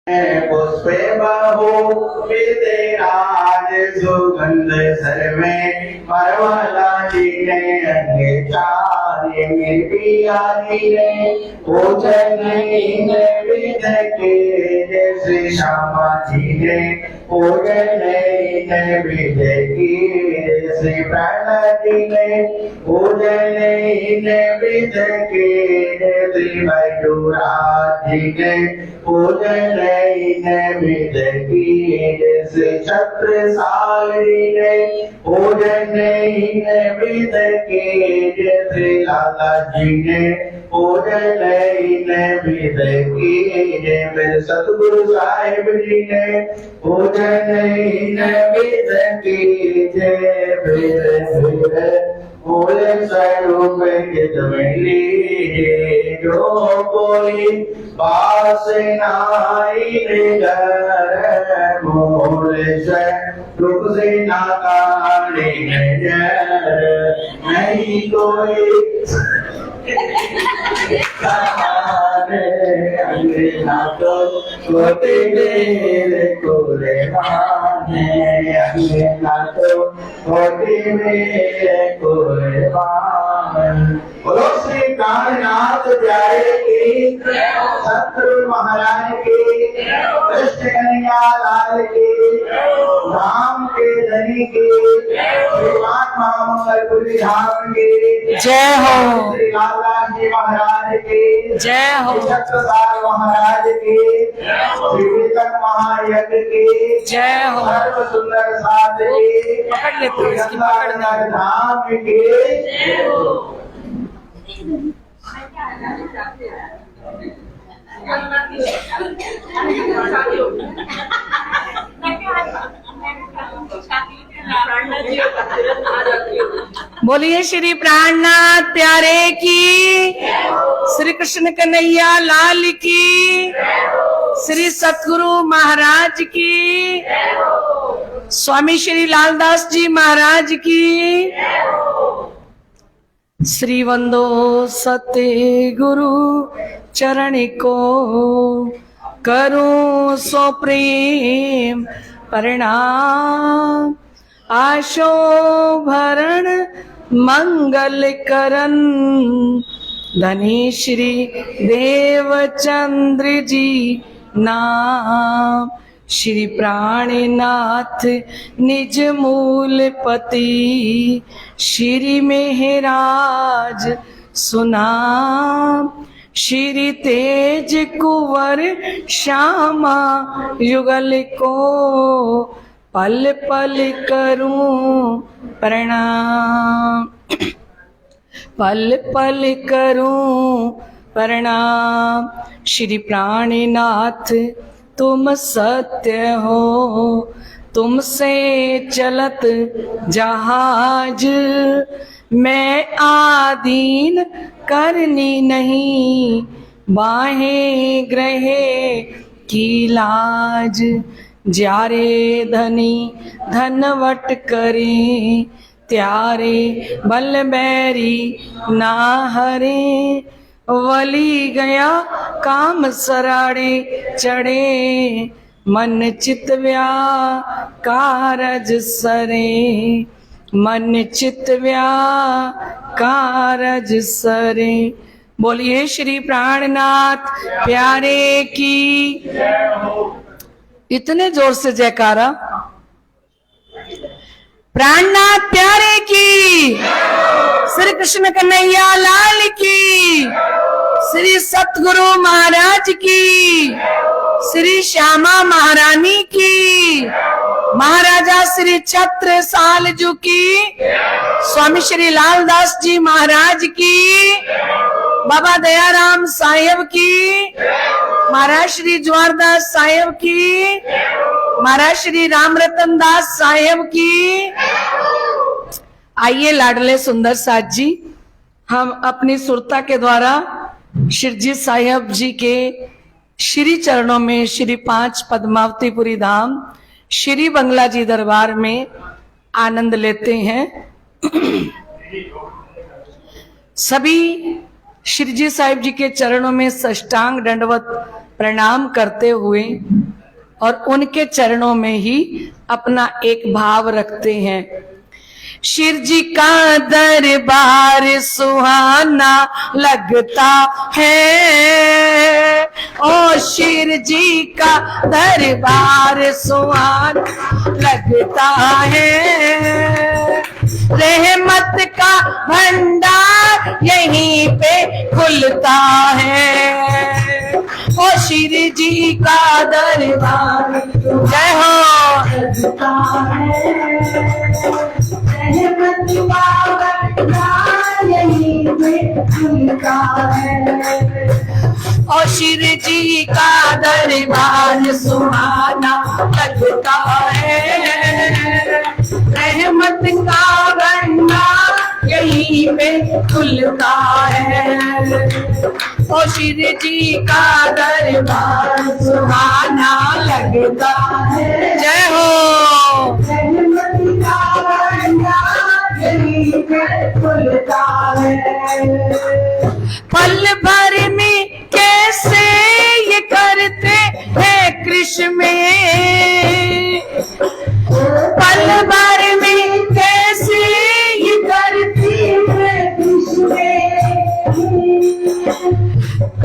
पुष्पे बहु विदेराज सुगंध सर्वे परवला जीने अंगे चारे में पिया जीने पूजन विध के श्री श्यामा जीने पूजन विध की श्री प्रणति ने पूजन विध के श्री मयूराज जीने पूजन विध की श्री छत्रसाली ने पूजन विध के श्री लाला जी ने पूजन विध की मेरे सतगुरु साहिब जी ने पूजन विध की जय फिर बोले स्वरूप मिली जो कोई पास नाई घर बोले स्वरूप से नाकाने नहीं कोई ना तो छोटे मेरे कोरे माने ना तो छोटे मेरे कोरे माने। बोलो श्री कामनाथ प्यारे की सतगुरु महाराज की कृष्ण कन्हैया लाल की राम के धनी की श्री महात्मा मंगलपुरी धाम की जय हो। श्री लाला जी महाराज की जय हो। छत्रसाल महाराज की श्री कीर्तन महायज्ञ की जय हो। सर्व सुंदर साधरी पकड़ लेते हैं इसकी, पकड़ लेते धाम की बोलिए श्री प्राणनाथ प्यारे की, श्री कृष्ण कन्हैया लाल की, श्री सतगुरु महाराज की, स्वामी श्री लालदास जी महाराज की। श्री वंदो सत्य गुरु चरण को करूं सो प्रेम प्रणाम। आशो भरण मंगल करन धनी श्री देवचंद्र जी नाम। श्री प्राणनाथ निज मूल पति श्री मेहराज सुनाम। श्री तेज कुंवर श्यामा युगल को पल पल करूं प्रणाम। पल पल करूं प्रणाम। श्री प्राणनाथ तुम सत्य हो, तुमसे चलत जहाज मैं आधीन करनी नहीं, बाहें ग्रहे की लाज। जारे धनी धनवट करे, त्यारे बल बैरी ना हरे। वली गया काम सराड़े चढ़े, मन चित कारज सरे। मन चित कारज सरे। बोलिए श्री प्राणनाथ प्यारे की। इतने जोर से जयकारा। प्राणनाथ प्यारे की, श्री कृष्ण कन्हैया लाल की, श्री सतगुरु महाराज की, श्री श्यामा महारानी की, महाराजा श्री छत्रसाल जी की, स्वामी श्री लालदास जी महाराज की, बाबा दयाराम साहेब की, महाराज श्री ज्वारदास साहेब की, महाराज श्री राम रतन दास साहेब की। आइए लाडले सुंदर साथ जी, हम अपनी सुरता के द्वारा शिरजी साहेब जी के श्री चरणों में श्री 5 पद्मावतीपुरी धाम श्री बंगला जी दरबार में आनंद लेते हैं। सभी श्री जी साहिब जी के चरणों में साष्टांग दंडवत प्रणाम करते हुए और उनके चरणों में ही अपना एक भाव रखते हैं। शिव जी का दरबार सुहाना लगता है, ओ शिव जी का दरबार सुहाना लगता है। रहमत का भंडार यहीं पे खुलता है, ओ शिव जी का दरबार जय हो लगता है। रहमत का भंडार यहीं पे खुलता है, ओ शिव जी का दरबार सुहाना लगता है। रहमत का भंडार यहीं पे खुलता है, ओ शिव जी का दरबार सुहाना लगता है। जय हो। रहमत का भंडार यहीं पे खुलता है। पल भर में कैसे ये करते हैं कृष्ण में, पल भर में कैसे ये करते हैं कृष्ण में।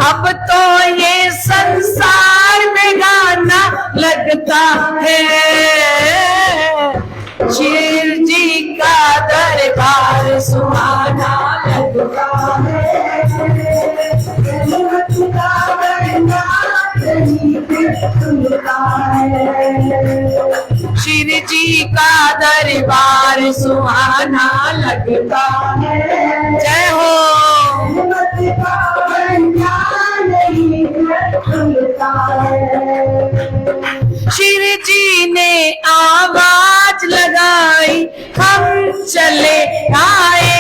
अब तो ये संसार में गाना लगता है, शिव जी का दरबार सुहाना लगता है। शिव जी का दरबार सुहाना लगता है। जय हो। शिव जी ने आवाज लगाई हम चले आए,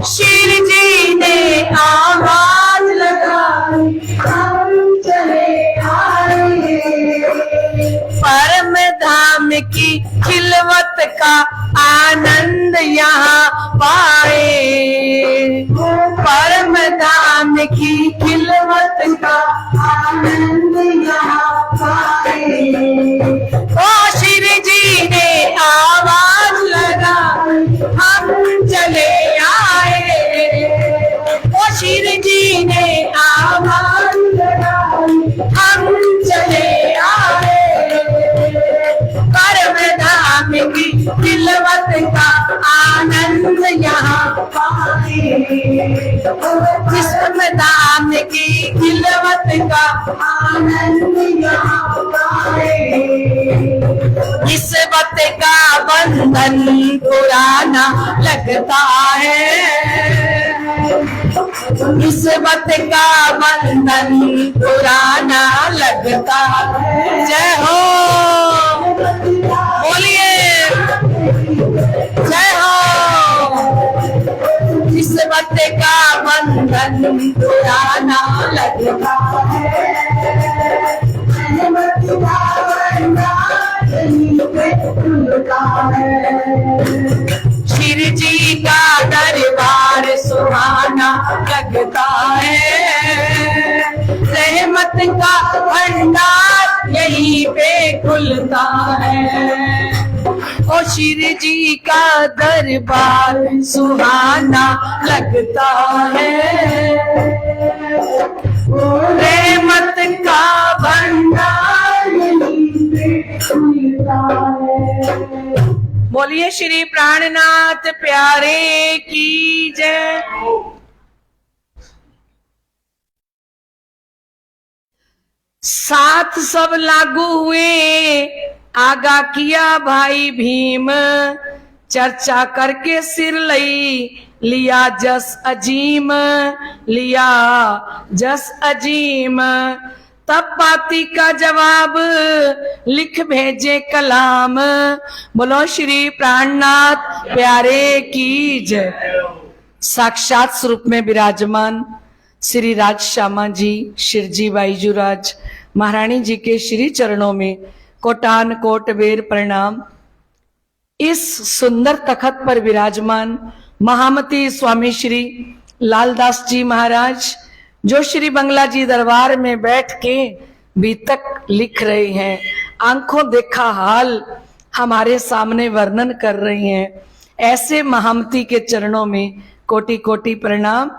शिव जी ने आवाज लगाई हम चले आए। परम धाम की खिलवत का आनंद यहाँ पाए, परम धाम की खिलवत का आनंद यहाँ पाए। ओ शिव जी ने आवाज लगाई हम चले आए, ओ शिव जी ने आवाज लगाई हम चले आए। परम धाम की खिलवत का आनंद यहाँ पाए, जिस्म धाम की खिलवत का आनंद यहाँ पाए। किस्मत का बंधन पुराना लगता है, किस्मत का बंधन पुराना लगता है। जय हो। बोलिए जय हो। किस्मत का बंधन पुराना लगता है, शिव जी का दरबार सुहाना लगता है। रहमत का भंडार यहीं पे खुलता है, ओ शिव जी का दरबार सुहाना लगता है। रहमत का भंडार यहीं पे खुलता है। बोलिए श्री प्राणनाथ प्यारे की जय। साथ सब लागू हुए, आगा किया भाई भीम, चर्चा करके सिर लई लिया जस अजीम, लिया जस अजीम। तब पाती का जवाब लिख भेजे कलाम। बोलो श्री प्राणनाथ प्यारे की जय। साक्षात स्वरूप में विराजमान श्री राज श्यामा जी, शिरजी बाईजूराज महारानी जी के श्री चरणों में कोटान कोट बेर प्रणाम। इस सुंदर तखत पर विराजमान महामती स्वामी श्री लालदास जी महाराज, जो श्री बंगला जी दरबार में बैठ के बीतक लिख रहे हैं, आंखों देखा हाल हमारे सामने वर्णन कर रही हैं, ऐसे महामती के चरणों में कोटि कोटि प्रणाम।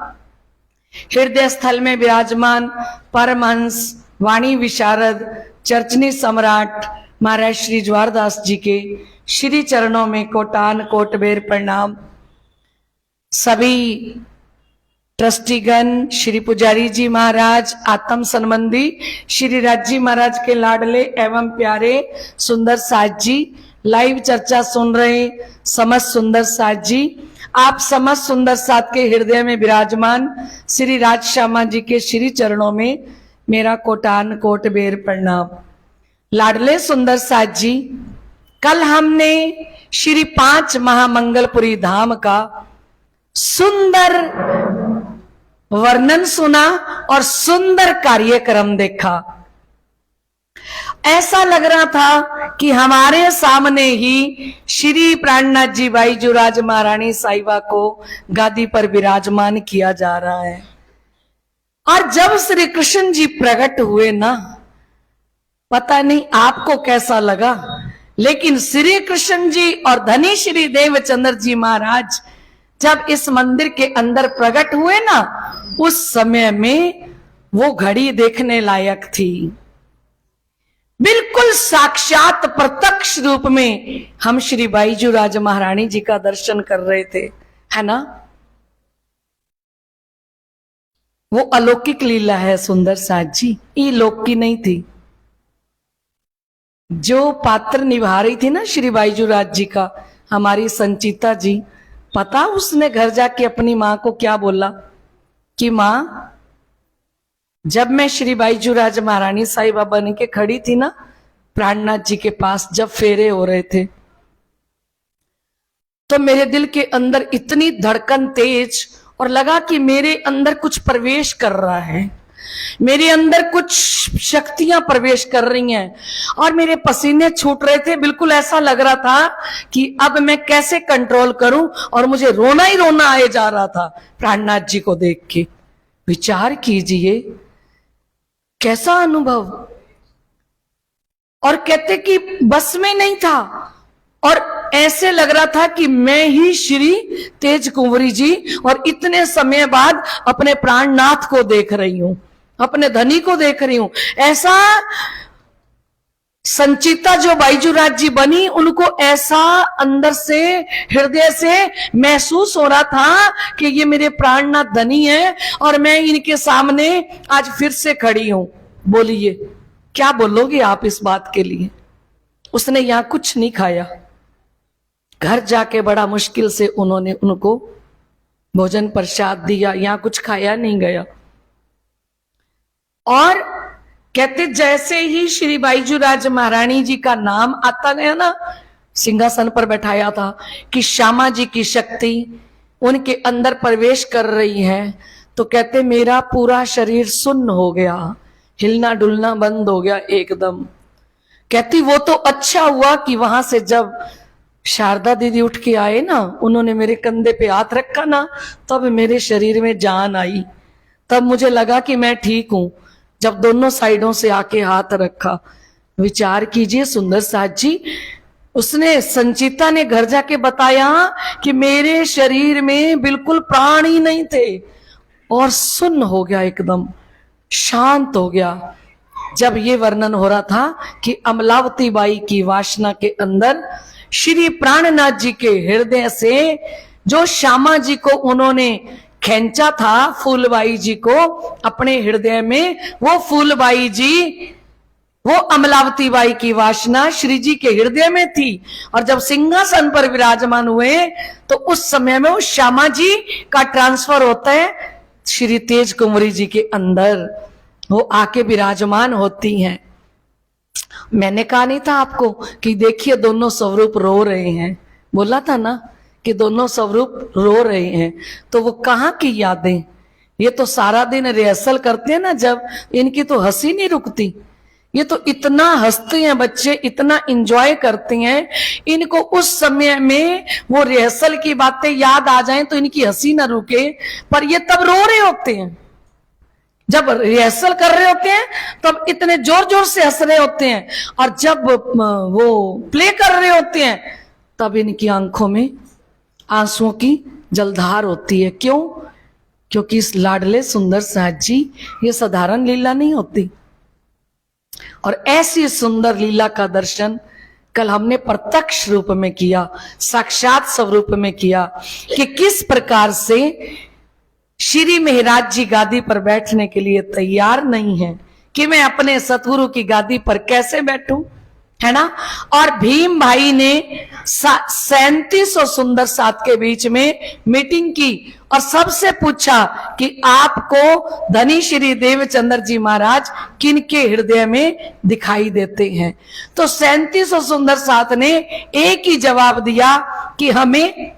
हृदय स्थल में विराजमान परमहंस वाणी विशारद चर्चनी सम्राट महाराज श्री ज्वारदास जी के श्री चरणों में कोटान कोट बेर प्रणाम। सभी ट्रस्टीगण, श्री पुजारी जी महाराज, आत्म संबंधी श्री राज जी महाराज के लाडले एवं प्यारे सुंदर साज जी, लाइव चर्चा सुन रहे समस्त सुंदर साज जी, आप समस्त सुंदर साज के हृदय में विराजमान श्री राज श्यामा जी के श्री चरणों में मेरा कोटान कोट बेर प्रणाम। लाडले सुंदर साज जी, कल हमने श्री 5 महामंगलपुरी धाम का सुंदर वर्णन सुना और सुंदर कार्यक्रम देखा। ऐसा लग रहा था कि हमारे सामने ही श्री प्राणनाथ जी बाईजूराज महारानी साहिबा को गादी पर विराजमान किया जा रहा है। और जब श्री कृष्ण जी प्रकट हुए ना, पता नहीं आपको कैसा लगा, लेकिन श्री कृष्ण जी और धनी श्री देवचंद्र जी महाराज जब इस मंदिर के अंदर प्रकट हुए ना, उस समय में वो घड़ी देखने लायक थी। बिल्कुल साक्षात प्रत्यक्ष रूप में हम श्री बाईजूराज महारानी जी का दर्शन कर रहे थे, है ना। वो अलौकिक लीला है सुंदर साज जी, ये लोक की नहीं थी। जो पात्र निभा रही थी ना श्री बाईजूराज जी का, हमारी संचिता जी, पता उसने घर जाके अपनी मां को क्या बोला कि मां, जब मैं श्री बाईजूराज महारानी साहिबा बन के खड़ी थी ना प्राणनाथ जी के पास, जब फेरे हो रहे थे, तो मेरे दिल के अंदर इतनी धड़कन तेज और लगा कि मेरे अंदर कुछ प्रवेश कर रहा है, मेरे अंदर कुछ शक्तियां प्रवेश कर रही हैं और मेरे पसीने छूट रहे थे। बिल्कुल ऐसा लग रहा था कि अब मैं कैसे कंट्रोल करूं, और मुझे रोना ही रोना आए जा रहा था प्राणनाथ जी को देख के। विचार कीजिए कैसा अनुभव। और कहते कि बस में नहीं था और ऐसे लग रहा था कि मैं ही श्री तेज कुंवरी जी और इतने समय बाद अपने प्राणनाथ को देख रही हूं, अपने धनी को देख रही हूं। ऐसा संचिता जो बाईजूराज जी बनी, उनको ऐसा अंदर से हृदय से महसूस हो रहा था कि ये मेरे प्राणनाथ धनी है और मैं इनके सामने आज फिर से खड़ी हूं। बोलिए क्या बोलोगे आप इस बात के लिए। उसने यहां कुछ नहीं खाया, घर जाके बड़ा मुश्किल से उन्होंने उनको भोजन प्रसाद दिया, यहां कुछ खाया नहीं गया। और कहते जैसे ही श्री बाईजूराज महारानी जी का नाम आता गया ना, सिंहासन पर बैठाया था कि श्यामा जी की शक्ति उनके अंदर प्रवेश कर रही है, तो कहते मेरा पूरा शरीर सुन्न हो गया, हिलना डुलना बंद हो गया एकदम। कहती वो तो अच्छा हुआ कि वहां से जब शारदा दीदी उठ के आए ना, उन्होंने मेरे कंधे पे हाथ रखा ना, तब मेरे शरीर में जान आई, तब मुझे लगा कि मैं ठीक हूं। जब दोनों साइडों से आके हाथ रखा। विचार कीजिए सुंदर साज जी, उसने संचिता ने घर जाके बताया कि मेरे शरीर में बिल्कुल प्राण ही नहीं थे और सुन्न हो गया, एकदम शांत हो गया। जब ये वर्णन हो रहा था कि अमलावती बाई की वासना के अंदर श्री प्राणनाथ जी के हृदय से जो श्यामा जी को उन्होंने खींचा था, फूलबाई जी को अपने हृदय में, वो फूलबाई जी, वो अमलावती बाई की वासना श्री जी के हृदय में थी। और जब सिंहासन पर विराजमान हुए तो उस समय में वो श्यामा जी का ट्रांसफर होता है श्री तेज कुंवरी जी के अंदर, वो आके विराजमान होती हैं। मैंने कहा नहीं था आपको कि देखिए दोनों स्वरूप रो रहे हैं, बोला था ना कि दोनों स्वरूप रो रहे हैं। तो वो कहाँ की यादें, ये तो सारा दिन रिहर्सल करते हैं ना, जब इनकी तो हंसी नहीं रुकती। ये तो इतना हंसते हैं बच्चे, इतना एंजॉय करते हैं, इनको उस समय में वो रिहर्सल की बातें याद आ जाएं तो इनकी हंसी ना रुके, पर ये तब रो रहे होते हैं। जब रिहर्सल कर रहे होते हैं तब इतने जोर जोर से हंस रहे होते हैं, और जब वो प्ले कर रहे होते हैं तब इनकी आंखों में आंसुओं की जलधार होती है। क्यों? क्योंकि इस लाडले सुंदर साज जी ये साधारण लीला नहीं होती। और ऐसी सुंदर लीला का दर्शन कल हमने प्रत्यक्ष रूप में किया, साक्षात स्वरूप में किया कि किस प्रकार से श्री महाराज जी गादी पर बैठने के लिए तैयार नहीं है कि मैं अपने सतगुरु की गादी पर कैसे बैठूं, है ना। और भीम भाई ने 3700 सुंदर साथ के बीच में मीटिंग की और सबसे पूछा कि आपको धनी श्री देवचंद्र जी महाराज किनके हृदय में दिखाई देते हैं। तो 3700 सुंदर साथ ने एक ही जवाब दिया कि हमें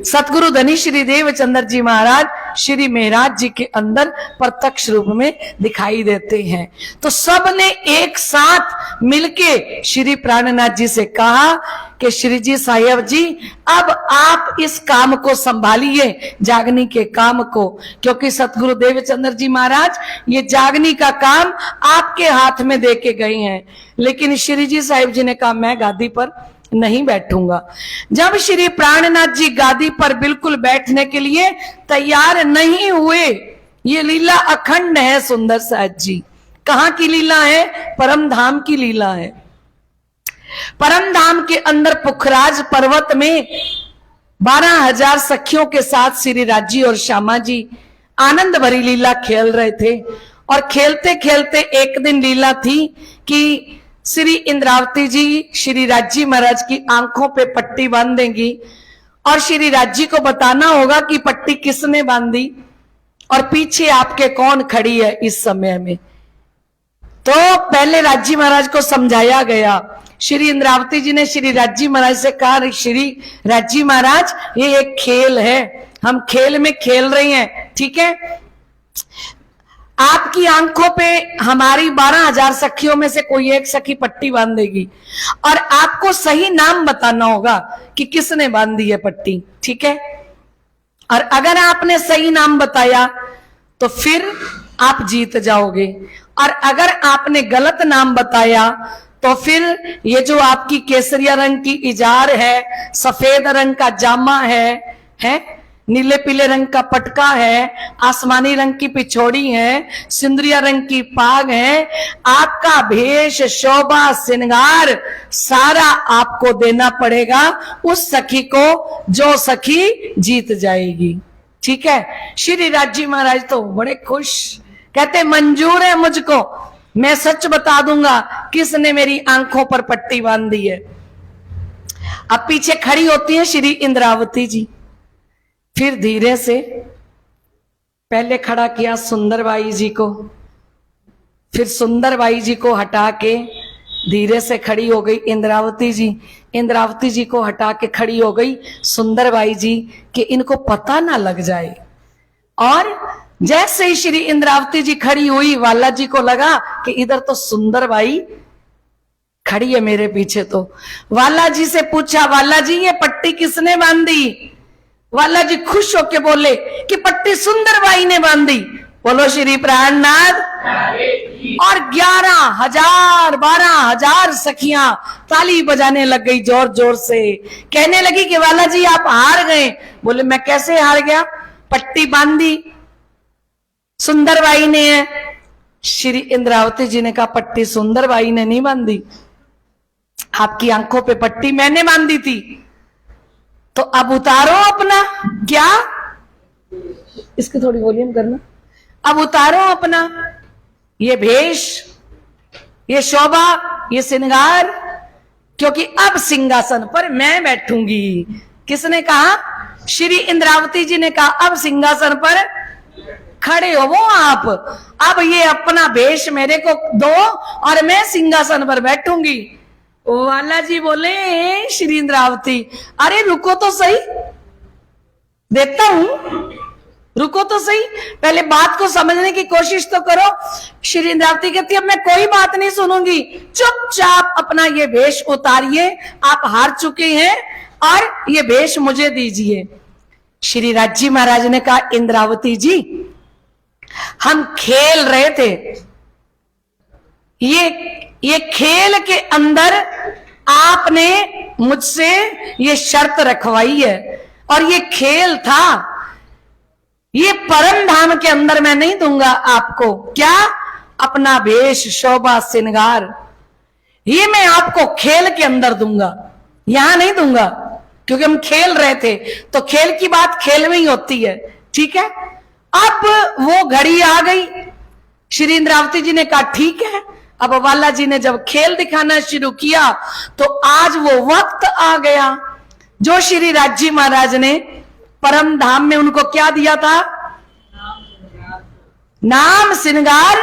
सतगुरु धनी श्री देवचंद्र जी महाराज श्री महाराज जी के अंदर प्रत्यक्ष रूप में दिखाई देते हैं। तो सब ने एक साथ मिलके श्री प्राणनाथ जी से कहा कि श्री जी साहेब जी, अब आप इस काम को संभालिए, जागनी के काम को, क्योंकि सतगुरु देवचंद्र जी महाराज ये जागनी का काम आपके हाथ में दे के गए हैं। लेकिन श्री जी साहेब जी ने कहा मैं गादी पर नहीं बैठूंगा। जब श्री प्राणनाथ जी गादी पर बिल्कुल बैठने के लिए तैयार नहीं हुए, ये लीला अखंड है सुंदर साज जी। कहां की लीला है? परम धाम की लीला है। परम धाम के अंदर पुखराज पर्वत में 12,000 सखियों के साथ श्री राजी और श्यामा जी आनंद भरी लीला खेल रहे थे। और खेलते खेलते एक दिन लीला थी कि श्री इंद्रावती जी श्री राजी महाराज की आंखों पे पट्टी बांध देंगी और श्री राजी को बताना होगा कि पट्टी किसने बांधी और पीछे आपके कौन खड़ी है इस समय में। तो पहले राजी महाराज को समझाया गया। श्री इंद्रावती जी ने श्री राजी महाराज से कहा, श्री राजी महाराज ये एक खेल है, हम खेल में खेल रहे हैं, ठीक है। आपकी आंखों पे हमारी 12,000 सखियों में से कोई एक सखी पट्टी बांध देगी और आपको सही नाम बताना होगा कि किसने बांधी है पट्टी, ठीक है। और अगर आपने सही नाम बताया तो फिर आप जीत जाओगे, और अगर आपने गलत नाम बताया तो फिर ये जो आपकी केसरिया रंग की इजार है, सफेद रंग का जामा है, नीले पीले रंग का पटका है, आसमानी रंग की पिछोड़ी है, सिंदूरिया रंग की पाग है, आपका भेष शोभा श्रृंगार सारा आपको देना पड़ेगा उस सखी को जो सखी जीत जाएगी, ठीक है। श्री राजी महाराज तो बड़े खुश, कहते मंजूर है मुझको, मैं सच बता दूंगा किसने मेरी आंखों पर पट्टी बांध दी है। अब पीछे खड़ी होती है श्री इंद्रावती जी। फिर धीरे से पहले खड़ा किया सुंदरबाई जी को, फिर सुंदरबाई जी को हटा के धीरे से खड़ी हो गई इंद्रावती जी। इंद्रावती जी को हटा के खड़ी हो गई सुंदरबाई जी कि इनको पता ना लग जाए। और जैसे ही श्री इंद्रावती जी खड़ी हुई, वाला जी को लगा कि इधर तो सुंदरबाई खड़ी है मेरे पीछे। तो वाला जी से पूछा, वाला जी ये पट्टी किसने बांधी? वाला जी खुश होके बोले कि पट्टी सुंदरबाई ने बांधी। बोलो श्री प्राणनाथ। और 11,000 12,000 सखियां ताली बजाने लग गई जोर जोर से, कहने लगी कि वाला जी आप हार गए। बोले मैं कैसे हार गया? पट्टी बांधी सुंदरबाई ने है। श्री इंद्रावती जी ने कहा पट्टी सुंदरबाई ने नहीं बांधी, आपकी आंखों पे पट्टी मैंने बांधी थी। तो अब उतारो अपना, क्या इसकी थोड़ी वॉल्यूम करना, अब उतारो अपना ये भेष, ये शोभा, ये श्रृंगार, क्योंकि अब सिंहासन पर मैं बैठूंगी। किसने कहा? श्री इंद्रावती जी ने कहा अब सिंहासन पर खड़े हो वो आप, अब ये अपना भेष मेरे को दो और मैं सिंहासन पर बैठूंगी। वाला जी बोले श्री इंद्रावती अरे रुको तो सही, देता हूं, रुको तो सही, पहले बात को समझने की कोशिश तो करो। श्री इंद्रावती कहती अब मैं कोई बात नहीं सुनूंगी, चुपचाप अपना ये भेष उतारिए, आप हार चुके हैं और ये भेष मुझे दीजिए। श्री राजी महाराज ने कहा इंद्रावती जी हम खेल रहे थे। ये खेल के अंदर आपने मुझसे ये शर्त रखवाई है, और ये खेल था। ये परम धाम के अंदर मैं नहीं दूंगा आपको। क्या? अपना वेश, शोभा, श्रृंगार, ये मैं आपको खेल के अंदर दूंगा, यहां नहीं दूंगा, क्योंकि हम खेल रहे थे। तो खेल की बात खेल में ही होती है, ठीक है। अब वो घड़ी आ गई, श्री इंद्रावती जी ने कहा ठीक है। अब बाला जी ने जब खेल दिखाना शुरू किया तो आज वो वक्त आ गया जो श्री राजी महाराज ने परम धाम में उनको क्या दिया था? नाम, श्रृंगार,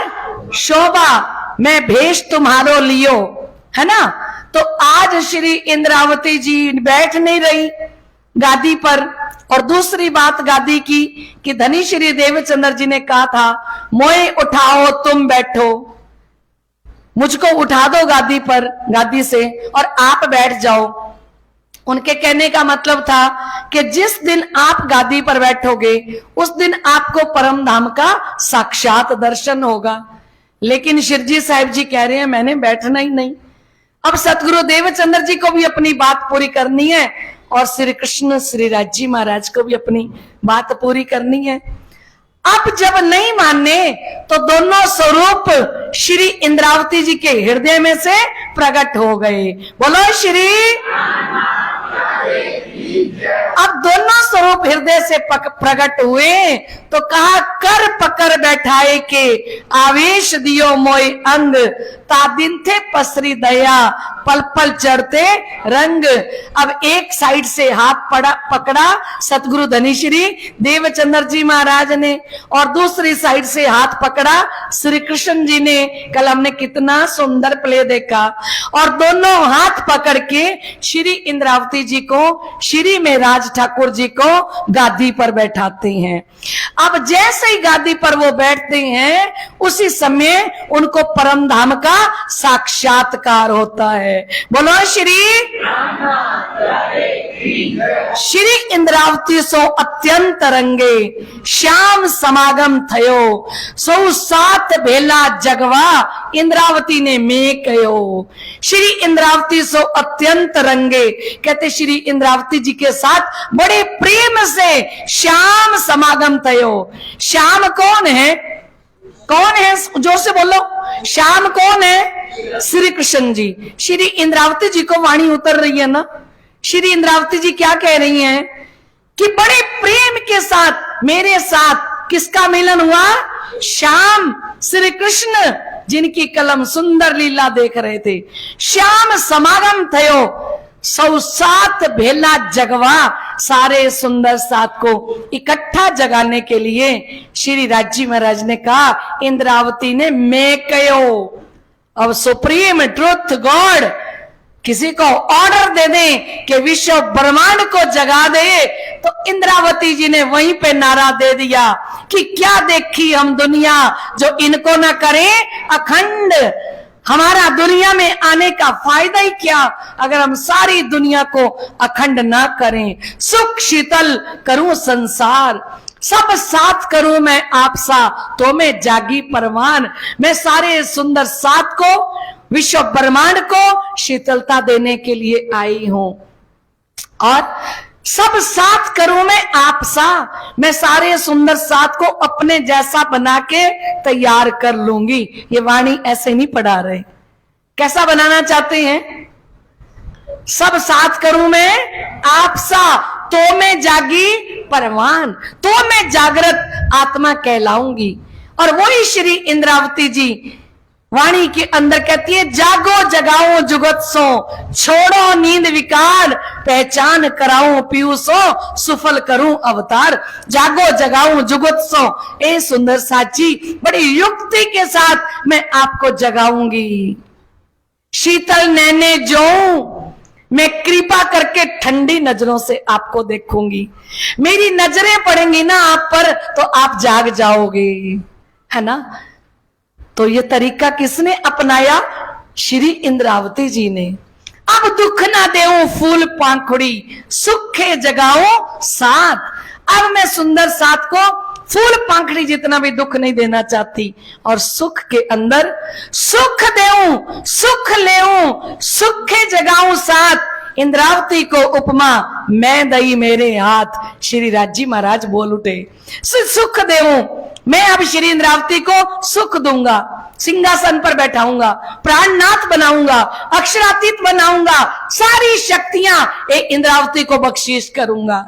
शोभा, मैं भेष तुम्हारो लियो, है ना। तो आज श्री इंद्रावती जी बैठ नहीं रही गादी पर। और दूसरी बात गादी की कि धनी श्री देवचंद्र जी ने कहा था मोए उठाओ तुम बैठो, मुझको उठा दो गादी पर, गादी से, और आप बैठ जाओ। उनके कहने का मतलब था कि जिस दिन आप गादी पर बैठोगे उस दिन आपको परम धाम का साक्षात दर्शन होगा। लेकिन शिरजी साहिब जी कह रहे हैं मैंने बैठना ही नहीं। अब सतगुरु देवचंद्र जी को भी अपनी बात पूरी करनी है और श्री कृष्ण श्री राजी महाराज को भी अपनी बात पूरी करनी है। अब जब नहीं माने तो दोनों स्वरूप श्री इंद्रावती जी के हृदय में से प्रकट हो गए। बोलो श्री। अब दोनों स्वरूप हृदय से प्रकट हुए तो कहा कर पकड़ बैठाए के आवेश दियो मोय अंग, तादिन थे पसरी दया पल पल चढ़ते रंग। अब एक साइड से हाथ पकड़ा सतगुरु धनी श्री देवचंद्र जी महाराज ने और दूसरी साइड से हाथ पकड़ा श्री कृष्ण जी ने। कल हमने कितना सुंदर प्ले देखा। और दोनों हाथ पकड़ के श्री इंद्रावती जी को, श्री में राज ठाकुर जी को गादी पर बैठाते हैं। अब जैसे ही गादी पर वो बैठते हैं उसी समय उनको परम धाम का साक्षात्कार होता है। बोलो श्री। श्री इंद्रावती सो अत्यंत रंगे श्याम समागम थयो, सो सात भेला जगवा इंद्रावती ने में कयो। श्री इंद्रावती सो अत्यंत रंगे, कहते श्री इंद्रावती जी के साथ बड़े प्रेम से श्याम समागम थयो। श्याम कौन है? कौन है? जोर से बोलो। श्याम कौन है? श्री कृष्ण जी। श्री इंद्रावती जी को वाणी उतर रही है ना। श्री इंद्रावती जी क्या कह रही हैं कि बड़े प्रेम के साथ मेरे साथ किसका मिलन हुआ? श्याम श्री कृष्ण जिनकी कलम सुंदर लीला देख रहे थे। श्याम समागम थयो, सौ सात भेला जगवा, सारे सुंदर सात को इकट्ठा जगाने के लिए श्री राजी महाराज ने कहा इंद्रावती ने मैं कयो। अब सुप्रीम ट्रुथ गॉड किसी को ऑर्डर दे दें कि विश्व ब्रह्मांड को जगा दे तो इंद्रावती जी ने वहीं पे नारा दे दिया कि क्या देखी हम दुनिया जो इनको ना करें अखंड। हमारा दुनिया में आने का फायदा ही क्या अगर हम सारी दुनिया को अखंड ना करें। सुख शीतल करूं संसार, सब साथ करूं मैं आपसा, तो मैं जागी परवान। मैं सारे सुंदर साथ को, विश्व ब्रह्मांड को शीतलता देने के लिए आई हूं और सब साथ करूं मैं आपसा। मैं सारे सुंदर साथ को अपने जैसा बना के तैयार कर लूंगी। ये वाणी ऐसे नहीं पढ़ा रहे। कैसा बनाना चाहते हैं? सब साथ करूं मैं आपसा, तो मैं जागी परवान, तो मैं जागृत आत्मा कहलाऊंगी। और वही श्री इंद्रावती जी वाणी के अंदर कहती है जागो जगाओ जुगत सो, छोड़ो नींद विकार, पहचान कराऊं पीयूसो, सुफल करूं अवतार। जागो जगाऊं जुगत सो, ए सुंदर साची बड़ी युक्ति के साथ मैं आपको जगाऊंगी। शीतल नैने जो मैं कृपा करके ठंडी नजरों से आपको देखूंगी। मेरी नजरें पड़ेंगी ना आप पर तो आप जाग जाओगे, है ना। तो ये तरीका किसने अपनाया? श्री इंद्रावती जी ने। अब दुख ना देऊं फूल पाखुड़ी, सुखे जगाओ साथ। अब मैं सुंदर साथ को फूल पंखड़ी जितना भी दुख नहीं देना चाहती, और सुख के अंदर सुख देऊं, सुख लेऊं, सुखे जगाऊं साथ, इंद्रावती को उपमा मैं दई मेरे हाथ। श्री राजी महाराज बोल उठे, सुख देऊं मैं, अब श्री इंद्रावती को सुख दूंगा, सिंहासन पर बैठाऊंगा, प्राणनाथ बनाऊंगा, अक्षरातीत बनाऊंगा, सारी शक्तियां एक इंद्रावती को बख्शीश करूंगा।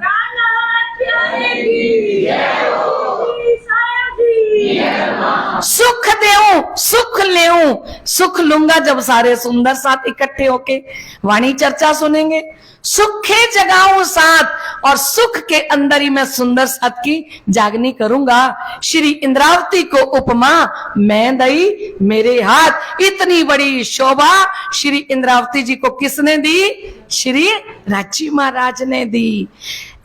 सुख देऊं, सुख लेऊं, सुख लूंगा जब सारे सुंदर साथ इकट्ठे होके वाणी चर्चा सुनेंगे, सुखे जगाऊं साथ, और सुख के अंदर ही मैं सुंदर साथ की जागनी करूंगा। श्री इंद्रावती को उपमा मैं दई मेरे हाथ। इतनी बड़ी शोभा श्री इंद्रावती जी को किसने दी? श्री राजी महाराज ने दी।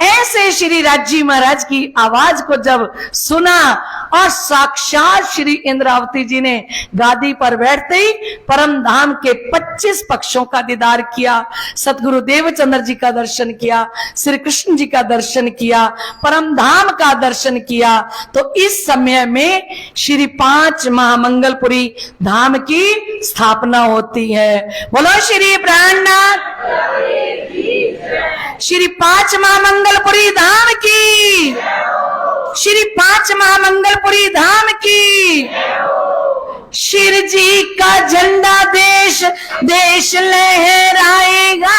ऐसे श्री राजी महाराज की आवाज को जब सुना और साक्षात श्री इंद्रावती जी ने गादी पर बैठते ही परम धाम के 25 पक्षों का दीदार किया, सतगुरु देवचंद्र जी का दर्शन किया, श्री कृष्ण जी का दर्शन किया, परम धाम का दर्शन किया, तो इस समय में श्री 5 महामंगलपुरी धाम की स्थापना होती है। बोलो श्री प्राणनाथ, श्री 5 महामंगलपुरी धाम की, श्री 5 महामंगलपुरी धाम की। शिर जी का झंडा देश देश लहराएगा,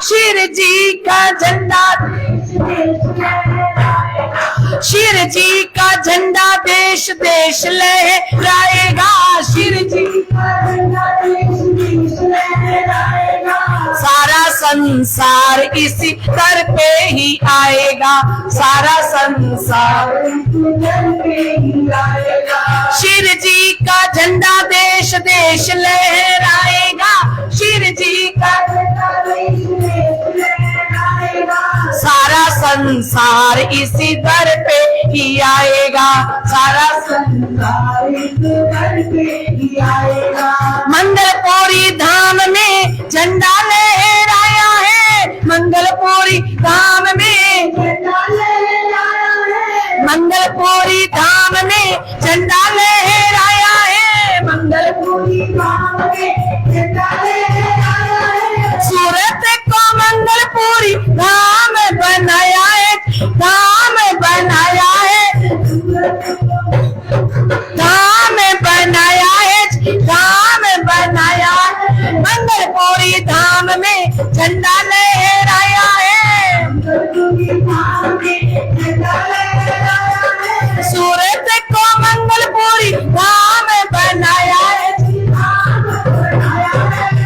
शिर जी का झंडा देश देश लहराएगा, शिर जी का झंडा देश देश लहराएगा, शिर जी का झंडा देश देश लहराएगा। सारा संसार इसी दर पे ही आएगा, सारा संसार इसी दर पे ही आएगा। शिर जी का झंडा देश देश लहराएगा, शिर जी का झंडा देश देश लहराएगा। सारा संसार इसी दर पे ही आएगा, सारा संसार इसी दर पे ही आएगा। मंगलपुरी धाम में झंडा लहराया है, मंगलपुरी धाम में झंडा लहराया है, मंगलपुरी धाम में झंडा लहराया है, मंगलपुरी धाम में झंडा लहराया है। सूरत को मंगलपुरी धाम बनाया है, धाम बनाया है, धाम बनाया है, धाम बनाया है। मंगलपुरी धाम में झंडा लहराया है, मंगलपुरी धाम में झंडा लहराया है। सूरत को मंगलपुरी धाम बनाया है,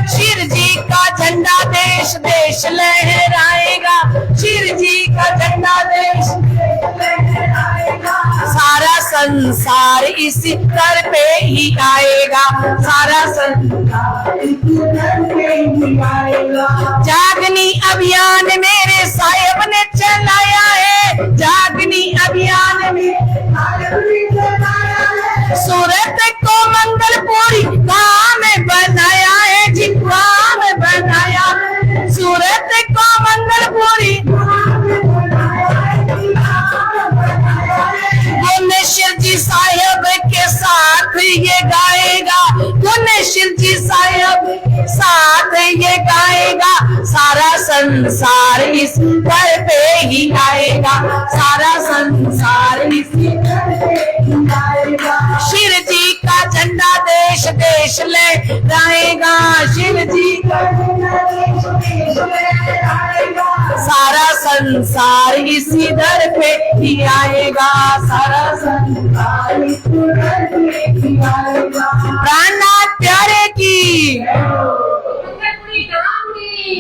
शिर जी का झंडा देश देश लहराएगा, शिर जी का झंडा देश देश लहराएगा। सारा संसार इसी दर पे ही आएगा, सारा संसार इसी दर पे ही आएगा। जागनी अभियान मेरे साहिब ने चलाया है, जागनी अभियान में साहिब ने चलाया है। सूरत को मंगलपुरी धाम बनाया है जी, धाम बनाया है। सूरत को मंगलपुरी धाम बनाया है जी, धाम बनाया है। गुणेश्वर जी साहिब के साथ ये गाएगा, गुणेश्वर जी साहिब के साथ ये गाएगा। सारा संसार इस दर पे ही आएगा, सारा संसार इसी दर पे ही आएगा। शिव जी का झंडा देश देश लहराएगा, शिव जी का झंडा देश देश लहराएगा। सारा संसार इसी दर पे ही आएगा, सारा संसार इसी दर पे ही आएगा। प्राणनाथ प्यारे की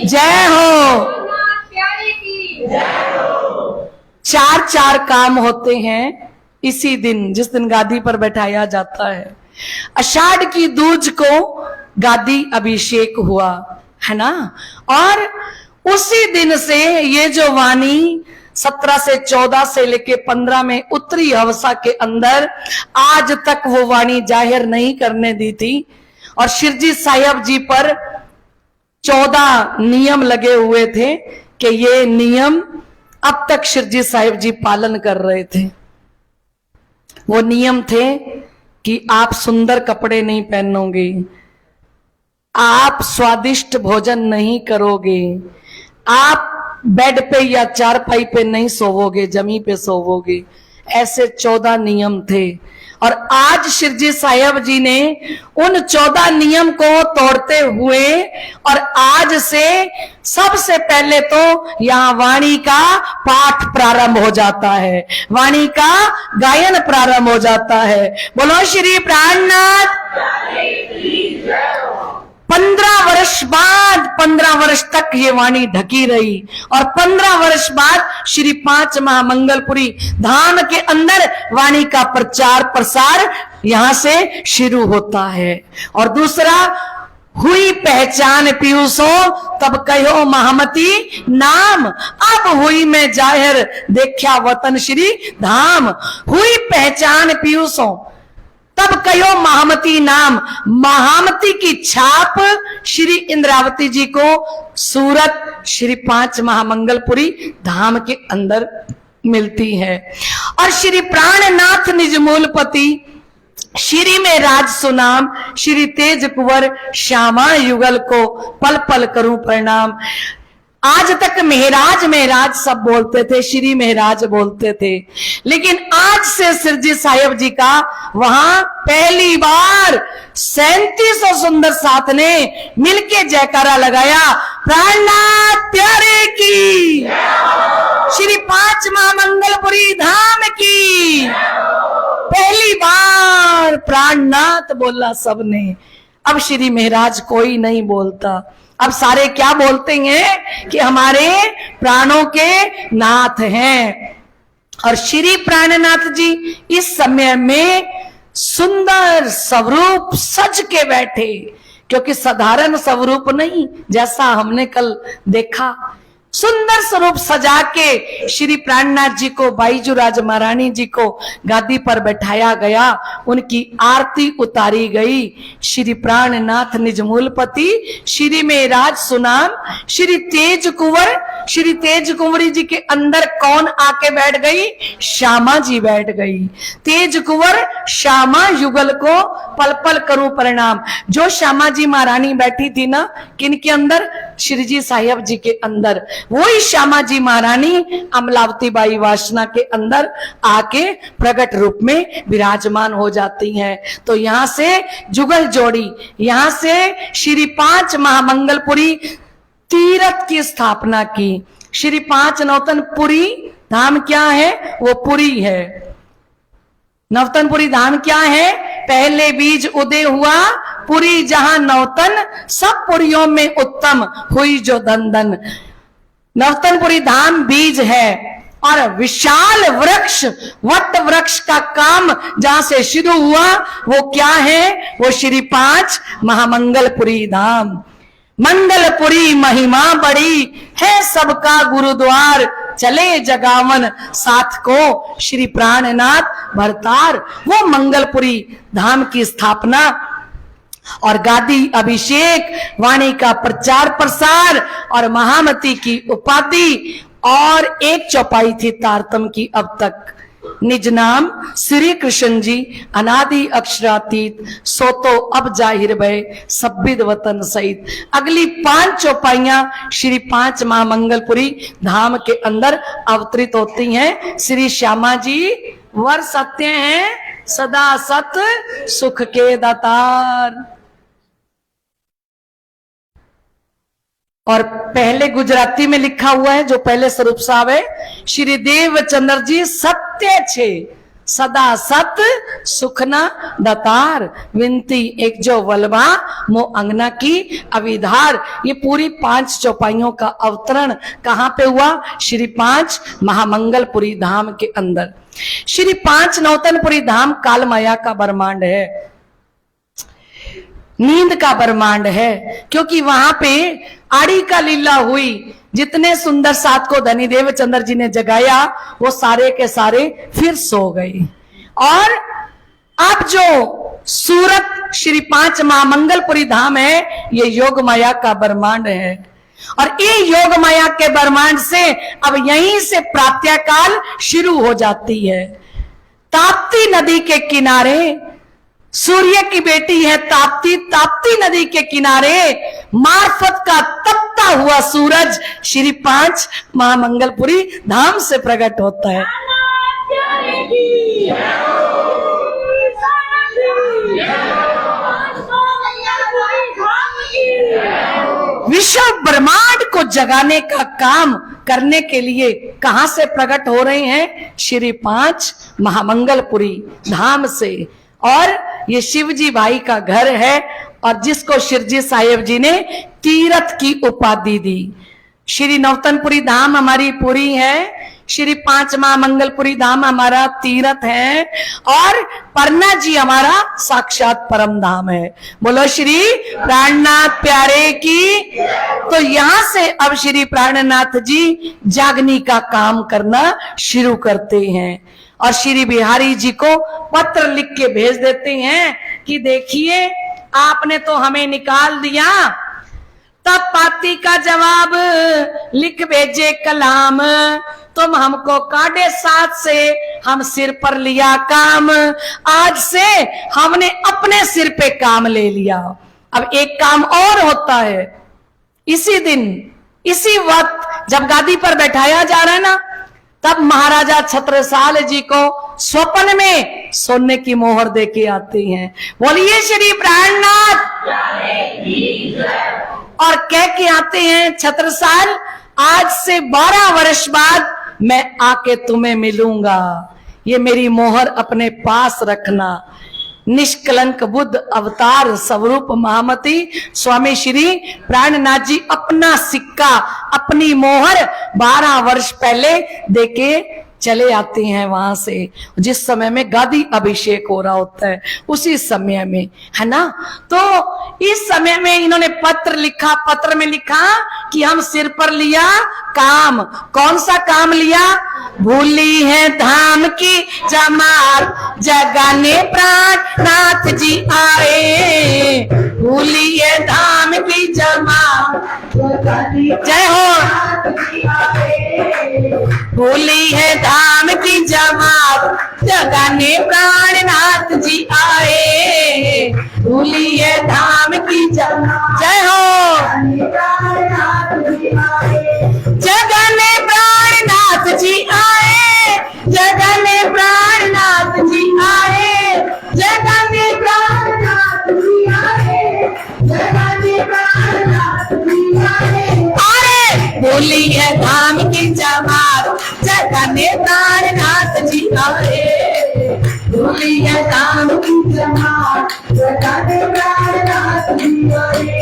जय हो, चार चार काम होते हैं इसी दिन, जिस दिन गादी पर बैठाया जाता है। आषाढ़ की दूज को गादी अभिषेक हुआ है ना, और उसी दिन से ये जो वाणी 17 से 14 से लेके 15 में उत्तरी हवसा के अंदर आज तक वो वाणी जाहिर नहीं करने दी थी, और शिरजी साहिब जी पर 14 नियम लगे हुए थे कि ये नियम अब तक शिरजी साहिब जी पालन कर रहे थे। वो नियम थे कि आप सुंदर कपड़े नहीं पहनोगे, आप स्वादिष्ट भोजन नहीं करोगे, आप बेड पे या चारपाई पे नहीं सोवोगे, जमी पे सोवोगे। ऐसे 14 नियम थे। और आज शिरजी साहिब जी ने उन 14 नियम को तोड़ते हुए और आज से सबसे पहले तो यहाँ वाणी का पाठ प्रारंभ हो जाता है, वाणी का गायन प्रारंभ हो जाता है। बोलो श्री प्राणनाथ। 15 वर्ष तक ये वाणी ढकी रही और 15 वर्ष बाद श्री 5 महामंगलपुरी धाम के अंदर वाणी का प्रचार प्रसार यहां से शुरू होता है। और दूसरा, हुई पहचान पीयूषो तब कहो महामती नाम, अब हुई मैं जाहिर देखा वतन श्री धाम। हुई पहचान पीयूषो तब कहो महामती नाम। महामती की छाप श्री इंद्रावती जी को सूरत श्री 5 महामंगलपुरी धाम के अंदर मिलती है। और श्री प्राणनाथ निज मूलपति श्री में राज सुनाम, श्री तेज कुंवर श्यामा युगल को पल पल करूं प्रणाम। आज तक महराज महराज सब बोलते थे, श्री महराज बोलते थे, लेकिन आज से शिरजी साहिब जी का वहां पहली बार 3700 सुंदर साथ ने मिलके जयकारा लगाया, प्राणनाथ प्यारे की, श्री 5 महामंगलपुरी धाम की। पहली बार प्राणनाथ बोला सबने। अब श्री महराज कोई नहीं बोलता, अब सारे क्या बोलते हैं कि हमारे प्राणों के नाथ हैं। और श्री प्राणनाथ जी इस समय में सुंदर स्वरूप सज के बैठे, क्योंकि साधारण स्वरूप नहीं जैसा हमने कल देखा, सुंदर स्वरूप सजा के श्री प्राणनाथ जी को, बाईजू राज महारानी जी को गादी पर बैठाया गया, उनकी आरती उतारी गई। श्री प्राणनाथ निज मूलपति श्री में राज सुनाम, श्री तेज कुंवर, श्री तेज कुंवरी जी के अंदर कौन आके बैठ गई? श्यामा जी बैठ गई। तेज कुंवर श्यामा युगल को पल पल करूं प्रणाम। जो श्यामा जी महारानी बैठी थी ना, किनके अंदर? श्रीजी साहिब जी के अंदर। वही श्यामा जी महारानी अमलावती बाई वासना के अंदर आके प्रकट रूप में विराजमान हो जाती हैं। तो यहां से जुगल जोड़ी, यहां से श्री 5 महामंगलपुरी तीर्थ की स्थापना की। श्री 5 नौतनपुरी धाम क्या है? वो पुरी है। नवतनपुरी धाम क्या है? पहले बीज उदय हुआ पुरी जहां नवतन, सब पुरियों में उत्तम हुई जो दंदन। नवतनपुरी धाम बीज है और विशाल वृक्ष, वट वृक्ष का काम जहां से शुरू हुआ वो क्या है? वो श्री 5 महामंगलपुरी धाम। मंगलपुरी महिमा बड़ी है, सबका गुरुद्वार चले जगावन साथ को श्री प्राणनाथ भरतार। वो मंगलपुरी धाम की स्थापना और गादी अभिषेक, वाणी का प्रचार प्रसार और महामती की उपाधि और एक चौपाई थी तारतम की अब तक। निज नाम श्री कृष्ण जी अनादि अक्षरातीत, सो तो अब जाहिर भय सब्बिद वतन सहित। अगली 5 चौपाइयां श्री 5 महामंगलपुरी धाम के अंदर अवतरित होती हैं। श्री श्यामा जी वर सत्य हैं, सदा सत सुख के दातार। और पहले गुजराती में लिखा हुआ है, जो पहले स्वरूप साहब है, श्री देवचंद्र जी सत्य छे, सदा सत सुखना दातार, विनती एक जो वलवा मो अंगना की अविधार। ये पूरी 5 चौपाइयों का अवतरण कहां पे हुआ? श्री 5 महामंगलपुरी धाम के अंदर। श्री 5 नौतनपुरी धाम काल माया का ब्रह्मांड है, नींद का ब्रह्मांड है, क्योंकि वहां पे आड़ी का लीला हुई। जितने सुंदर साथ को धनी देवचंद्र जी ने जगाया वो सारे के सारे फिर सो गए। और अब जो सूरत श्री 5 महामंगलपुरी धाम है, ये योग माया का ब्रह्मांड है। और ये योग माया के ब्रह्मांड से अब यहीं से प्रातःकाल शुरू हो जाती है। ताप्ती नदी के किनारे, सूर्य की बेटी है ताप्ती, ताप्ती नदी के किनारे मार्फत का तपता हुआ सूरज श्री 5 महामंगलपुरी धाम से प्रकट होता है। विश्व ब्रह्मांड को जगाने का काम करने के लिए कहां से प्रकट हो रहे हैं? श्री 5 महामंगलपुरी धाम से। और ये शिवजी भाई का घर है और जिसको शिरजी साहिब जी ने तीरथ की उपाधि दी। श्री नवतनपुरी धाम हमारी पुरी है, श्री 5 महामंगलपुरी धाम हमारा तीरथ है और परना जी हमारा साक्षात परम धाम है। बोलो श्री प्राणनाथ प्यारे की। तो यहां से अब श्री प्राणनाथ जी जागनी का काम करना शुरू करते हैं और श्री बिहारी जी को पत्र लिख के भेज देते हैं कि देखिए आपने तो हमें निकाल दिया। तब पाती का जवाब लिख भेजे कलाम, तुम हमको काटे साथ से हम सिर पर लिया काम। आज से हमने अपने सिर पे काम ले लिया। अब एक काम और होता है, इसी दिन इसी वक्त जब गादी पर बैठाया जा रहा है ना, तब महाराजा छत्रसाल जी को स्वप्न में सोने की मोहर दे के आते हैं। बोलिए श्री प्राणनाथ। और कह के आते हैं छत्रसाल आज से 12 वर्ष बाद मैं आके तुम्हें मिलूंगा, ये मेरी मोहर अपने पास रखना। निष्कलंक बुद्ध अवतार स्वरूप महामती स्वामी श्री प्राणनाथ जी अपना सिक्का अपनी मोहर 12 वर्ष पहले देके चले आते हैं वहां से, जिस समय में गादी अभिषेक हो रहा होता है उसी समय में, है ना। तो इस समय में इन्होंने पत्र लिखा, पत्र में लिखा कि हम सिर पर लिया काम। कौन सा काम लिया? भूली है धाम की जमात जगाने प्राणनाथ जी आए, भूली है धाम की जमात जय हो, भूली है धाम की जमात जगाने प्राणनाथ जी आए, भूली है धाम की जमात जय हो, जगाने प्राणनाथ जी आए, जगाने प्राणनाथ जी आए, जगाने प्राणनाथ जी आए, जगाने प्राणनाथ जी आए। अरे भूली है धाम की जमात जगाने प्राणनाथ जी आए, भूली है धाम की जमात जगाने प्राणनाथ जी आए।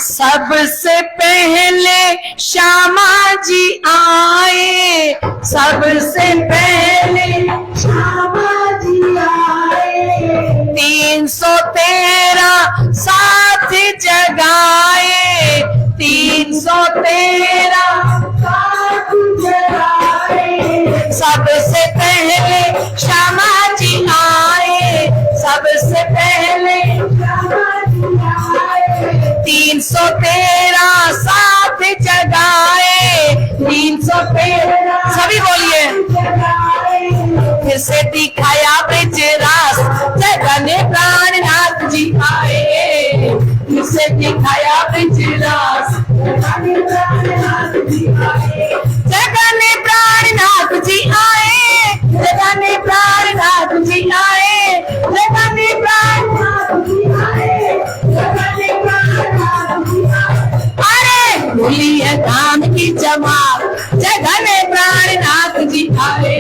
सबसे पहले श्यामा जी आए, सबसे पहले श्यामा जी आए, 313 साथ जगाए, 313 साथ जगाए। सबसे पहले श्यामा जी आए, सबसे पहले श्यामा जी आए, 313 साथ जगाए, 313 सभी बोलिए। फिर से दिखाया ब्रज रास जगाने प्राणनाथ जी आए, फिर से दिखाया ब्रज रास जगाने प्राणनाथ जी आए, जगाने प्राणनाथ जी आए, जगाने प्राणनाथ जी आए, जगाने प्राणनाथ जी आए, जगाने प्राणनाथ जी आए। अरे भूली है धाम की जमात जगाने प्राणनाथ जी आए,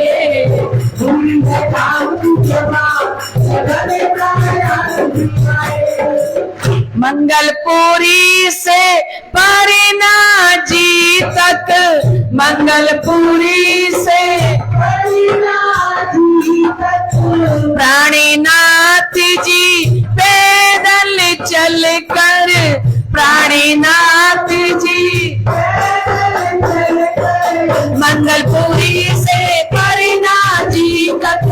भूली है धाम की जमात जगाने प्राणनाथ जी आए। मंगलपुरी से परना जी तक, मंगलपुरी से परना जी तक, प्राणनाथ जी पैदल चल कर, प्राणनाथ जी पैदल चल कर, मंगलपुरी से परना जी तक,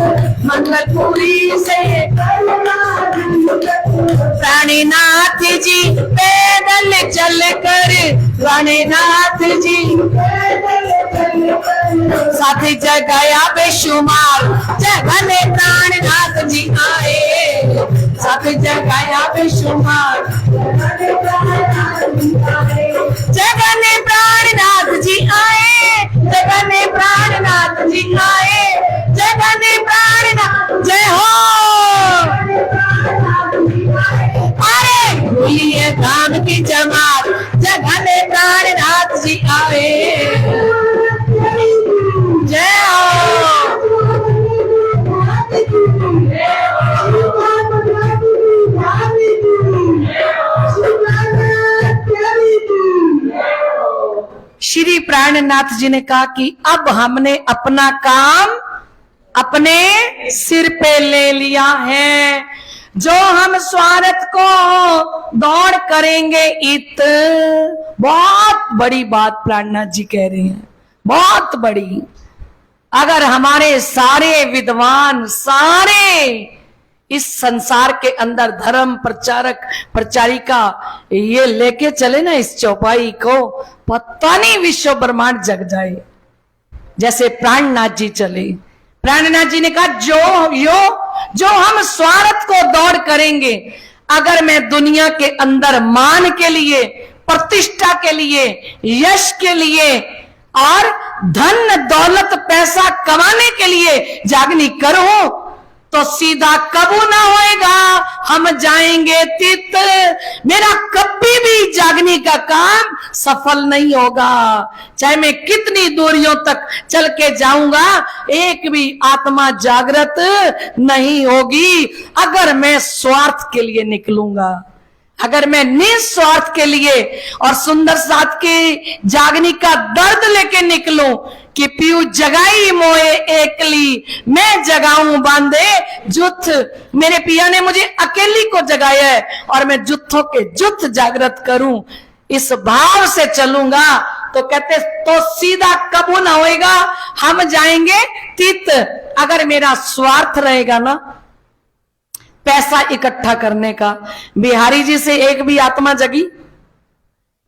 मंगलपुरी से परना जी तक, प्राणनाथ जी पैदल चल कर, प्राणनाथ जी पैदल चल साथी जगाया बेशुमार जगने प्राणनाथ जी आए, साथी जगाया बेशुमार जगने प्राणनाथ जी आए, जगने प्राणनाथ जी आए, जगने प्राणनाथ जय हो। अरे बोलिए धाम की जमात जगने प्राणनाथ जी आए, जय हो। श्री प्राणनाथ जी ने कहा कि अब हमने अपना काम अपने सिर पे ले लिया है, जो हम स्वार्थ को दौड़ करेंगे इत। बहुत बड़ी बात प्राणनाथ जी कह रहे हैं, बहुत बड़ी। अगर हमारे सारे विद्वान सारे इस संसार के अंदर धर्म प्रचारक प्रचारिका ये लेके चले ना इस चौपाई को, पता नहीं विश्व ब्रह्मांड जग जाए। जैसे प्राणनाथ जी चले, प्राणनाथ जी ने कहा जो हम स्वार्थ को दौड़ करेंगे, अगर मैं दुनिया के अंदर मान के लिए, प्रतिष्ठा के लिए, यश के लिए और धन दौलत पैसा कमाने के लिए जागनी करूं तो सीधा कबू ना होएगा, हम जाएंगे तित। मेरा कभी भी जागने का काम सफल नहीं होगा, चाहे मैं कितनी दूरियों तक चल के जाऊंगा, एक भी आत्मा जागृत नहीं होगी। अगर मैं स्वार्थ के लिए निकलूंगा, अगर मैं निस्वार्थ के लिए और सुंदर साथ के जागने का दर्द लेके निकलूं कि पीऊ जगाई मोए एकली, मैं जगाऊं बांधे जुथ। मेरे पिया ने मुझे अकेली को जगाया है और मैं जुत्थों के जुथ जागृत करूं, इस भाव से चलूंगा तो कहते तो सीधा कबू ना होएगा, हम जाएंगे तित। अगर मेरा स्वार्थ रहेगा ना पैसा इकट्ठा करने का, बिहारी जी से एक भी आत्मा जगी?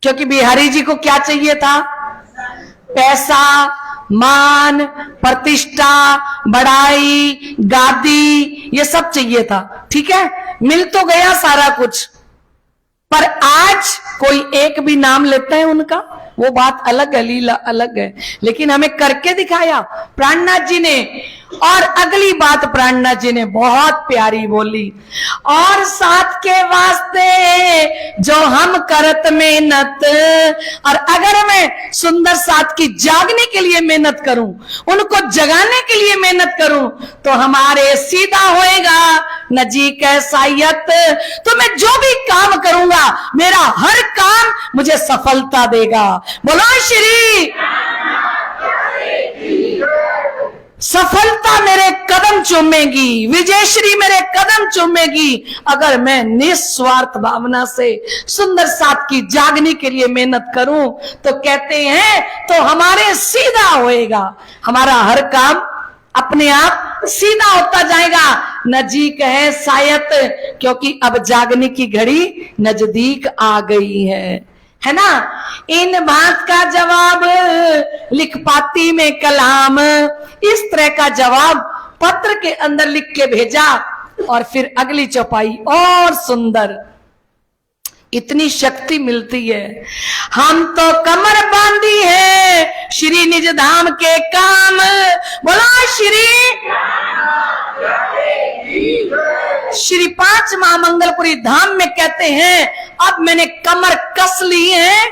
क्योंकि बिहारी जी को क्या चाहिए था? पैसा, मान, प्रतिष्ठा, बड़ाई, गादी, ये सब चाहिए था। ठीक है, मिल तो गया सारा कुछ, पर आज कोई एक भी नाम लेता है उनका, वो बात अलग है, लीला अलग है। लेकिन हमें करके दिखाया प्राणनाथ जी ने। और अगली बात प्राणनाथ जी ने बहुत प्यारी बोली, और साथ के वास्ते जो हम करत मेहनत, और अगर मैं सुंदर साथ की जागने के लिए मेहनत करूं, उनको जगाने के लिए मेहनत करूं, तो हमारे सीधा होएगा न जी कैसायत। तो मैं जो भी काम करूंगा मेरा हर काम मुझे सफलता देगा। बोलो श्री सफलता मेरे कदम चूमेगी, विजयश्री मेरे कदम चूमेगी, अगर मैं निस्वार्थ भावना से सुंदर साथ की जागने के लिए मेहनत करूं। तो कहते हैं तो हमारे सीधा होएगा, हमारा हर काम अपने आप सीधा होता जाएगा। नजीक है शायद, क्योंकि अब जागने की घड़ी नजदीक आ गई है ना। इन बात का जवाब लिख पाती में कलाम, इस तरह का जवाब पत्र के अंदर लिख के भेजा। और फिर अगली चौपाई और सुंदर, इतनी शक्ति मिलती है। हम तो कमर बांधी है श्री निज धाम के काम, बोला श्री 5 महामंगलपुरी धाम में कहते हैं अब मैंने कमर कस ली है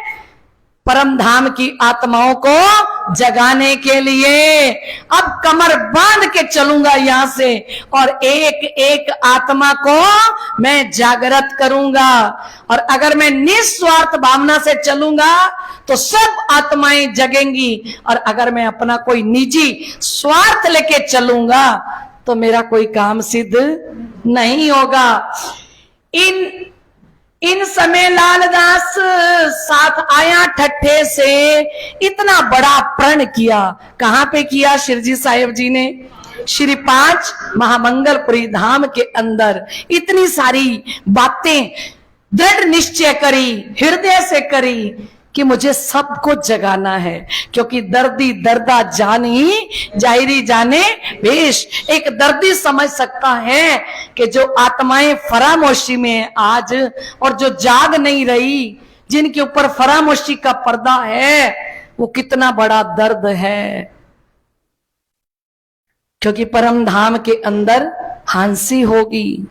परम धाम की आत्माओं को जगाने के लिए। अब कमर बांध के चलूंगा यहां से और एक एक आत्मा को मैं जागृत करूंगा। और अगर मैं निस्वार्थ भावना से चलूंगा तो सब आत्माएं जगेंगी, और अगर मैं अपना कोई निजी स्वार्थ लेके चलूंगा तो मेरा कोई काम सिद्ध नहीं होगा। इन समय लालदास साथ आया ठट्ठे से, इतना बड़ा प्रण किया। कहां पे किया शिरजी साहिब जी ने? श्री 5 महामंगलपुरी धाम के अंदर इतनी सारी बातें दृढ़ निश्चय करी, हृदय से करी कि मुझे सबको जगाना है, क्योंकि दर्दी दर्दा जानी जायरी जाने वेश। एक दर्दी समझ सकता है कि जो आत्माएं फरामोशी में है आज, और जो जाग नहीं रही, जिनके ऊपर फरामोशी का पर्दा है, वो कितना बड़ा दर्द है। क्योंकि परम धाम के अंदर हांसी होगी,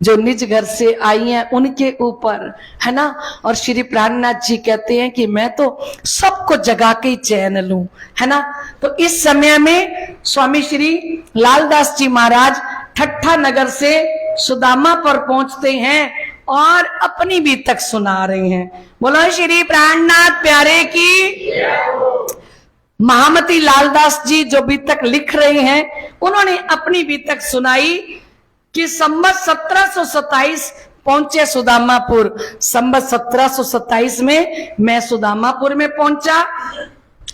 जो निज घर से आई हैं उनके ऊपर, है ना। और श्री प्राणनाथ जी कहते हैं कि मैं तो सबको जगा के ही चैन लूं, है ना। तो इस समय में स्वामी श्री लालदास जी महाराज ठट्ठा नगर से सुदामा पर पहुंचते हैं और अपनी भी तक सुना रहे हैं। बोलो श्री प्राणनाथ प्यारे की। महामती लालदास जी जो भी तक लिख रहे हैं, उन्होंने अपनी भी तक सुनाई कि संवत 1727 पहुंचे सुदामापुर। संवत 1727 में मैं सुदामापुर में पहुंचा।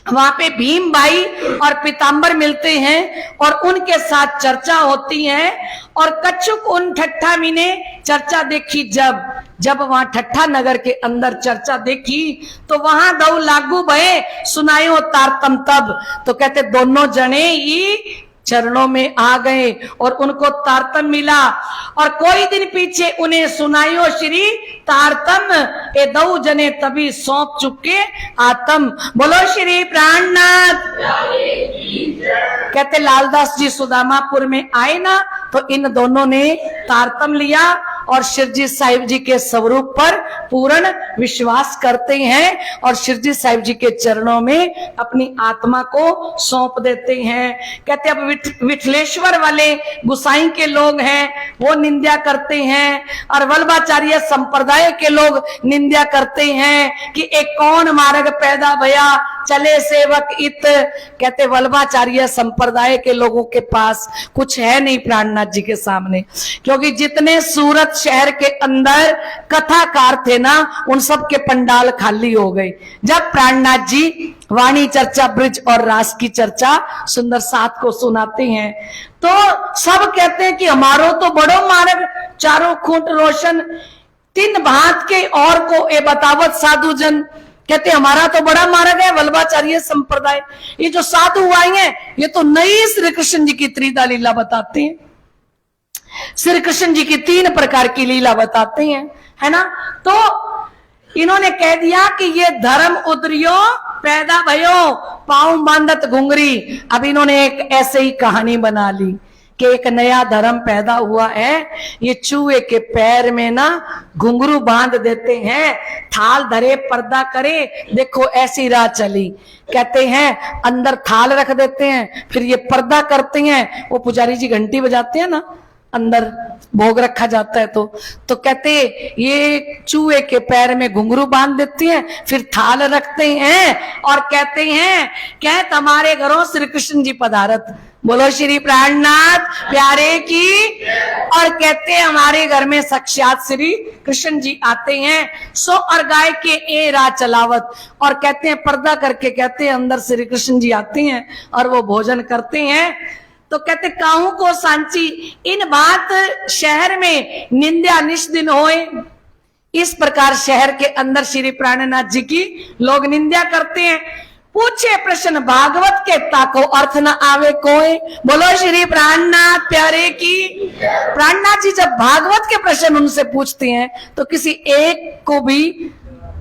वहां पे भीम भाई और पीताम्बर मिलते हैं और उनके साथ चर्चा होती है। और कच्छुक उन ठट्ठा मी ने चर्चा देखी। जब वहां ठट्ठा नगर के अंदर चर्चा देखी तो वहां दो लागू भये सुनायो तारतम तब। तो कहते दोनों जने ही चरणों में आ गए और उनको तारतम मिला। और कोई दिन पीछे उन्हें सुनायो श्री तारतम, ए दो जने तभी सौंप चुके आत्म। बोलो श्री प्राणनाथ। कहते लालदास जी सुदामापुर में आए ना, तो इन दोनों ने तारतम लिया और शिवजी साहिब जी के स्वरूप पर पूर्ण विश्वास करते हैं और शिवजी साहिब जी के चरणों में अपनी आत्मा को सौंप देते हैं। कहते अब विठलेश्वर वाले गुसाई के लोग हैं, वो निंदा करते हैं, और वल्लभाचार्य संप्रदाय के लोग निंदा करते हैं कि एक कौन मार्ग पैदा भया चले सेवक इत। कहते वल्लभाचार्य संप्रदाय के लोगों के पास कुछ है नहीं प्राणनाथ जी के सामने, क्योंकि जितने सूरत शहर के अंदर कथाकार थे ना, उन सब के पंडाल खाली हो गए। जब प्राणनाथ जी वाणी चर्चा ब्रिज और रास की चर्चा सुंदर साथ को सुनाते हैं, तो सब कहते हैं कि हमारो तो बड़ो मार्ग चारों खूंट रोशन, तीन भांत के और को ए बतावत साधु जन। कहते हमारा तो बड़ा मार्ग है वल्लभाचार्य संप्रदाय। ये जो साधु आए हैं ये तो नई श्री कृष्ण जी की त्रिदा लीला बताते हैं, श्री कृष्ण जी की 3 प्रकार की लीला बताते हैं, है ना। तो इन्होंने कह दिया कि ये धर्म उतरियो पैदा भयो पाँव बांधत घुंगरी। अब इन्होंने एक ऐसे ही कहानी बना ली कि एक नया धर्म पैदा हुआ है, ये चूहे के पैर में ना घुंघरू बांध देते हैं, थाल धरे पर्दा करे, देखो ऐसी राह चली। कहते हैं अंदर थाल रख देते हैं, फिर ये पर्दा करते हैं, वो पुजारी जी घंटी बजाते हैं ना, अंदर भोग रखा जाता है। तो कहते ये चूहे के पैर में घुंघरू बांध देते हैं, फिर थाल रखते हैं और कहते हैं क्या तुम्हारे घरों श्री कृष्ण जी पधारत। बोलो श्री प्राणनाथ प्यारे की। और कहते हैं हमारे घर में साक्षात श्री कृष्ण जी आते हैं, सो और गाय के ए राह चलावत। और कहते हैं पर्दा करके कहते हैं अंदर श्री कृष्ण जी आते हैं और वो भोजन करते हैं। तो कहते काहू को सांची इन बात शहर में निंदा निष्दिन होए। इस प्रकार शहर के अंदर श्री प्राणनाथ जी की लोग निंदा करते हैं। पूछे प्रश्न भागवत के ताको अर्थ न आवे कोई। बोलो श्री प्राणनाथ प्यारे की। प्राणनाथ जी जब भागवत के प्रश्न उनसे पूछते हैं तो किसी एक को भी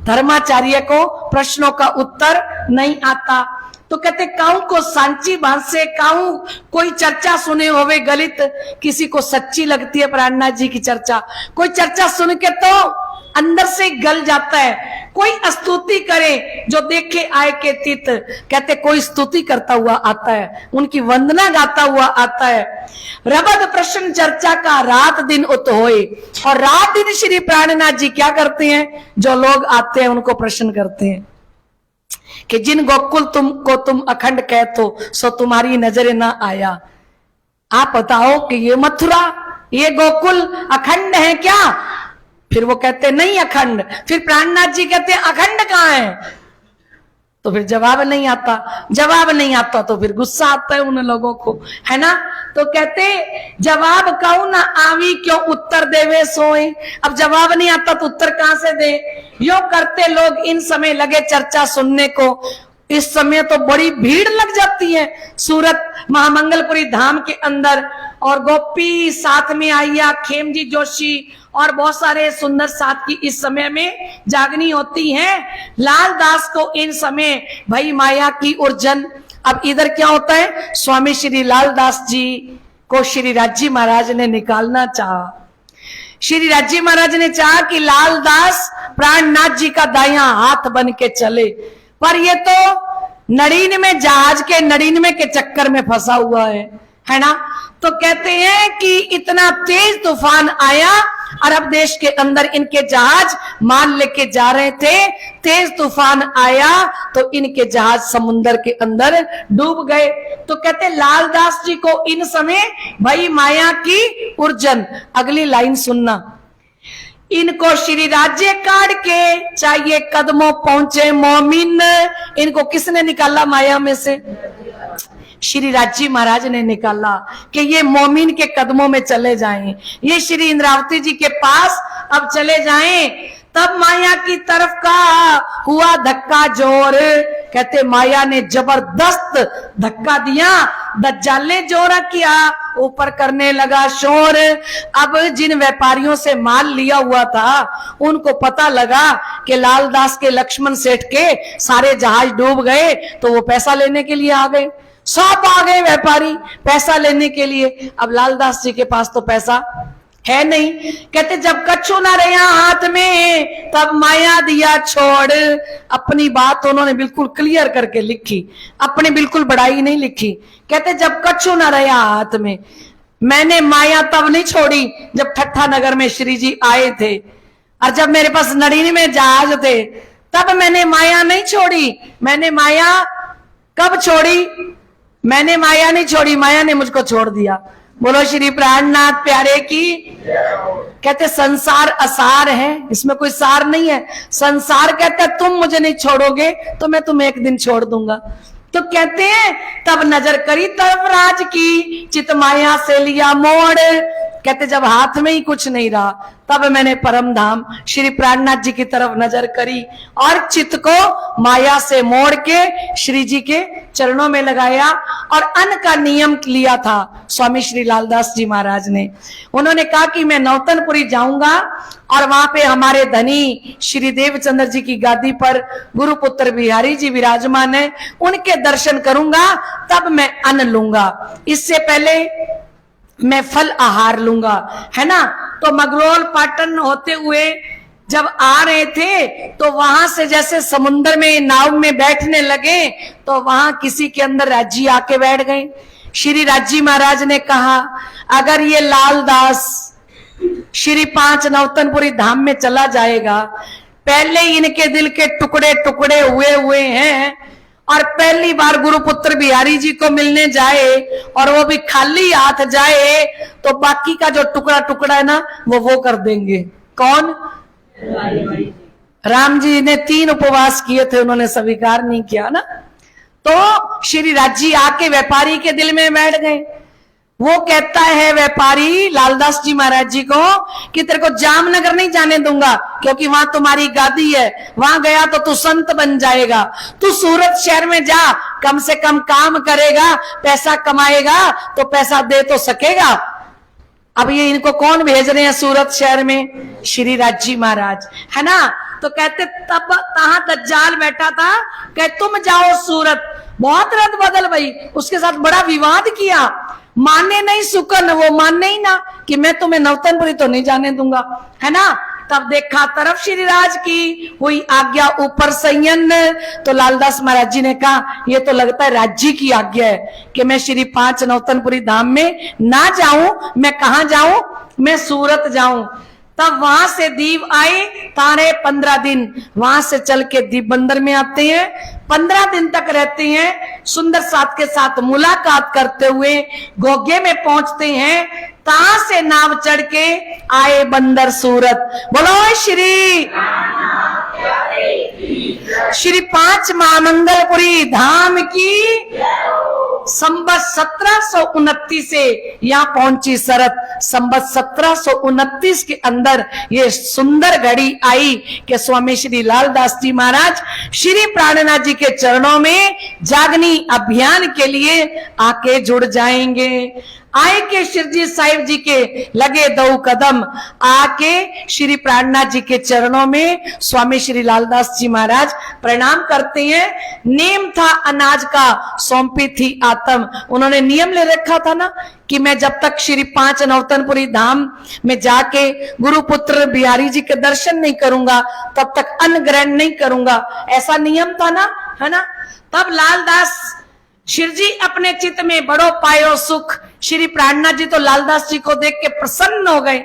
धर्माचार्य को प्रश्नों का उत्तर नहीं आता। तो कहते काऊ को सांची बात से काऊ कोई चर्चा सुने होवे गलित, किसी को सच्ची लगती है प्राणनाथ जी की चर्चा, कोई चर्चा सुन के तो अंदर से गल जाता है। कोई स्तुति करे जो देखे आए के तीत। कहते कोई स्तुति करता हुआ आता है, उनकी वंदना गाता हुआ आता है। रबद प्रश्न चर्चा का रात दिन उत होए। और रात दिन श्री प्राणनाथ जी क्या करते हैं, जो लोग आते हैं उनको प्रश्न करते हैं कि जिन गोकुल तुमको तुम अखंड कहतो सो तुम्हारी नजर ना आया। आप बताओ कि ये मथुरा ये गोकुल अखंड है क्या? फिर वो कहते नहीं अखंड। फिर प्राणनाथ जी कहते हैं अखंड कहाँ है? तो फिर जवाब नहीं आता। जवाब नहीं आता तो फिर गुस्सा आता है उन लोगों को, है ना। तो कहते जवाब कहूं ना आवी क्यों उत्तर देवे सोए। अब जवाब नहीं आता तो उत्तर कहां से दे। यो करते लोग इन समय लगे चर्चा सुनने को। इस समय तो बड़ी भीड़ लग जाती है सूरत महामंगलपुरी धाम के अंदर। और गोपी साथ में आइया, खेमजी जोशी और बहुत सारे सुंदर साथ की इस समय में जागनी होती हैं। लालदास को इन समय भाई माया की उर्जन। अब इधर क्या होता है, स्वामी श्री लालदास जी को श्री राज्य महाराज ने निकालना चाहा। श्री राज्य महाराज ने चाहा कि लालदास प्राणनाथ जी का दायां हाथ बन के चले, पर ये तो नड़ीन में जहाज के नड़ीन में के चक्कर में फंसा हुआ है ना। तो कहते हैं कि इतना तेज तूफान आया, अरब देश के अंदर इनके जहाज माल लेके जा रहे थे, तेज तूफान आया तो इनके जहाज समुद्र के अंदर डूब गए। तो कहते लालदास जी को इन समय भाई माया की उर्जन। अगली लाइन सुनना, इनको श्री राज्य काट के चाहिए कदमों पहुंचे मोमिन। इनको किसने निकाला माया में से? श्री राज्य महाराज ने निकाला कि ये मोमिन के कदमों में चले जाएं, ये श्री इंद्रावती जी के पास अब चले जाएं। तब माया की तरफ का हुआ धक्का जोर। कहते माया ने जबरदस्त धक्का दिया, दज्जाल ने जोरा किया, ऊपर करने लगा शोर। अब जिन व्यापारियों से माल लिया हुआ था उनको पता लगा कि लालदास के लक्ष्मण सेठ के सारे जहाज डूब गए, तो वो पैसा लेने के लिए आ गए। सब आ गए व्यापारी पैसा लेने के लिए। अब लालदास जी के पास तो पैसा है नहीं। कहते जब कच्छू ना रहा हाथ में तब माया दिया छोड़। अपनी बात उन्होंने बिल्कुल क्लियर करके लिखी, अपनी बिल्कुल बड़ाई नहीं लिखी। कहते जब कच्छू ना रहा हाथ में, मैंने माया तब नहीं छोड़ी जब ठट्ठा नगर में श्री जी आए थे, और जब मेरे पास नड़ीन में जहाज थे तब मैंने माया नहीं छोड़ी। मैंने माया कब छोड़ी? मैंने माया नहीं छोड़ी, माया ने मुझको छोड़ दिया। बोलो श्री प्राणनाथ प्यारे की। कहते संसार असार है, इसमें कोई सार नहीं है। संसार कहते तुम मुझे नहीं छोड़ोगे तो मैं तुम्हें एक दिन छोड़ दूंगा। तो कहते हैं तब नजर करी तरफ राज की, चित माया से लिया मोड़। कहते जब हाथ में ही कुछ नहीं रहा तब मैंने परम धाम श्री प्राणनाथ जी की तरफ नजर करी और चित्त को माया से मोड़ के श्री जी के चरणों में लगाया। और अन्न का नियम लिया था स्वामी श्री लालदास जी महाराज ने। उन्होंने कहा कि मैं नौतनपुरी जाऊंगा और वहां पे हमारे धनी श्री देवचंद्र जी की गादी पर गुरुपुत्र बिहारी जी विराजमान है, उनके दर्शन करूंगा तब मैं अन्न लूंगा, इससे पहले मैं फल आहार लूंगा, है ना। तो मगरोल पाटन होते हुए जब आ रहे थे तो वहां से जैसे समुद्र में नाव में बैठने लगे तो वहां किसी के अंदर राज्य आके बैठ गए। श्री राज्य महाराज ने कहा अगर ये लालदास श्री 5 नौतनपुरी धाम में चला जाएगा, पहले इनके दिल के टुकड़े टुकड़े हुए हैं और पहली बार गुरुपुत्र बिहारी जी को मिलने जाए और वो भी खाली हाथ जाए तो बाकी का जो टुकड़ा टुकड़ा है ना वो कर देंगे। कौन? राम जी ने 3 उपवास किए थे, उन्होंने स्वीकार नहीं किया ना। तो श्री राज्य आके व्यापारी के दिल में बैठ गए। वो कहता है व्यापारी लालदास जी महाराज जी को कि तेरे को जामनगर नहीं जाने दूंगा क्योंकि वहां तुम्हारी गादी है, वहां गया तो तू संत बन जाएगा। तू सूरत शहर में जा, कम से कम काम करेगा, पैसा कमाएगा तो पैसा दे तो सकेगा। अब ये इनको कौन भेज रहे हैं सूरत शहर में? श्री राज्य महाराज, है ना। तो कहते तब तहां दज्जाल बैठा था, कहे तुम जाओ सूरत। बहुत रद बदल भाई, उसके साथ बड़ा विवाद किया, माने नहीं सुकन, वो माने ही ना कि मैं तुम्हें नौतनपुरी तो नहीं जाने दूंगा, है ना। तब देखा तरफ श्री राज की हुई आज्ञा ऊपर संयन। तो लालदास महाराज जी ने कहा ये तो लगता है राज्य की आज्ञा है कि मैं श्री 5 नौतनपुरी धाम में ना जाऊं। मैं कहां जाऊं? मैं सूरत जाऊं। तब वहां से दीव आए, तारे 15 दिन वहां से चल के दीप बंदर में आते हैं, 15 दिन तक रहते हैं, सुंदर साथ के साथ मुलाकात करते हुए गोगे में पहुंचते हैं। तहां से नाव चढ़ के आए बंदर सूरत। बोलो श्री 5 महामंगलपुरी धाम की। संबत 1729 से यहाँ पहुंची शरत। संबत 1729 के अंदर ये सुंदर घड़ी आई कि स्वामी श्री लालदास जी महाराज श्री प्राणनाथ जी के चरणों में जागनी अभियान के लिए आके जुड़ जाएंगे। आए के शिरजी साहिब जी के लगे दो कदम, आके श्री प्राणनाथ जी के चरणों में स्वामी श्री लालदास जी महाराज प्रणाम करते हैं। नेम था अनाज का, सौंपी थी आत्म। उन्होंने नियम ले रखा था ना कि मैं जब तक श्री 5 नवतनपुरी धाम में जाके गुरुपुत्र बिहारी जी के दर्शन नहीं करूंगा तब तक अन्न ग्रहण नहीं करूंगा, ऐसा नियम था ना, है ना। तब लालदास शिरजी अपने चित्त में बड़ो पायो सुख। श्री प्राणनाथ जी तो लालदास जी को देख के प्रसन्न हो गए,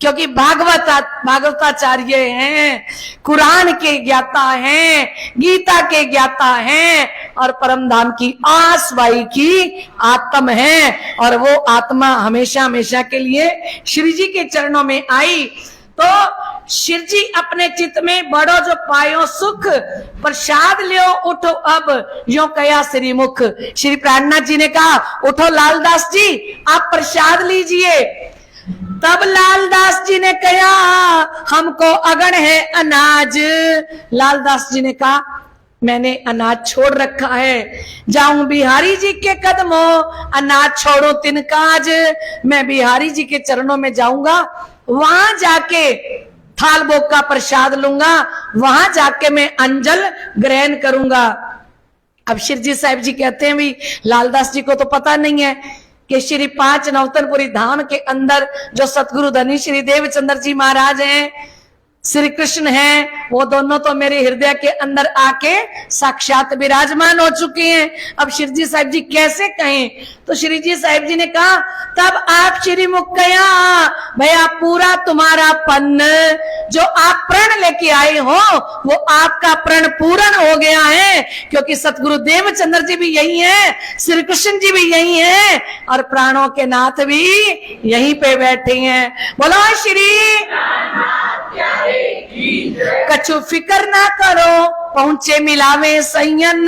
क्योंकि भागवताचार्य हैं, कुरान के ज्ञाता हैं, गीता के ज्ञाता हैं और परम धाम की आसवाई की आत्म है। और वो आत्मा हमेशा हमेशा के लिए श्री जी के चरणों में आई। तो शिरजी अपने चित्त में बड़ो जो पायो सुख, प्रसाद लियो उठो अब, यो कया श्रीमुख। श्री प्राणनाथ जी ने कहा उठो लालदास जी आप प्रसाद लीजिए। तब लालदास जी ने कहा हमको अगन है अनाज। लालदास जी ने कहा मैंने अनाज छोड़ रखा है, जाऊं बिहारी जी के कदमों, अनाज छोड़ो तिनकाज। मैं बिहारी जी के चरणों में जाऊंगा, वहां जाके थाल भोग का प्रसाद लूंगा, वहां जाके मैं अंजल ग्रहण करूंगा। अब शिरजी साहिब जी कहते हैं भी लालदास जी को तो पता नहीं है कि श्री 5 नवतनपुरी धाम के अंदर जो सतगुरु धनी श्री देवचंद्र जी महाराज हैं, श्री कृष्ण हैं, वो दोनों तो मेरे हृदय के अंदर आके साक्षात विराजमान हो चुके हैं। अब शिरजी साहिब जी कैसे कहें? तो श्रीजी साहिब जी ने कहा तब आप श्री मुख कया भैया पूरा तुम्हारा पन्न जो आप प्रण लेके आए हो वो आपका प्रण पूर्ण हो गया है, क्योंकि सतगुरु देवचंद्र जी भी यही हैं, श्री कृष्ण जी भी यही हैं और प्राणों के नाथ भी यहीं पे बैठे हैं। बोलो श्री कछु फिकर ना करो, पहुंचे मिलावे संयन।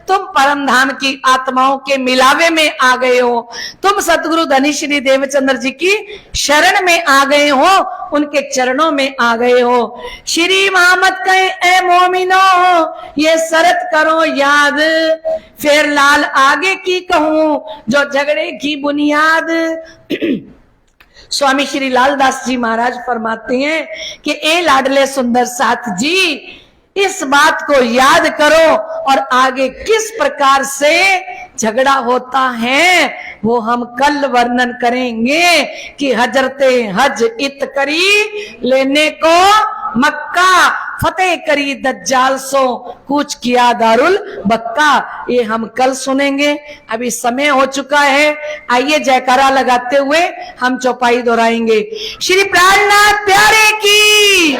तुम परम धाम की आत्माओं के मिलावे में आ गए हो, तुम सतगुरु धनी श्री देवचंद्र जी की शरण में आ गए हो, उनके चरणों में आ गए हो। श्री मोहम्मद कहे ए मोमिनो ये शरत करो याद, फिर लाल आगे की कहूं जो झगड़े की बुनियाद। स्वामी श्री लालदास जी महाराज फरमाते हैं कि ए लाडले सुंदर साथ जी इस बात को याद करो और आगे किस प्रकार से झगड़ा होता है वो हम कल वर्णन करेंगे कि हजरते हज इत करी लेने को मक्का, फतेह करी दज्जाल सो कुछ किया दारुल बक्का। ये हम कल सुनेंगे, अभी समय हो चुका है। आइए जयकारा लगाते हुए हम चौपाई दोहराएंगे। श्री प्राणनाथ प्यारे की,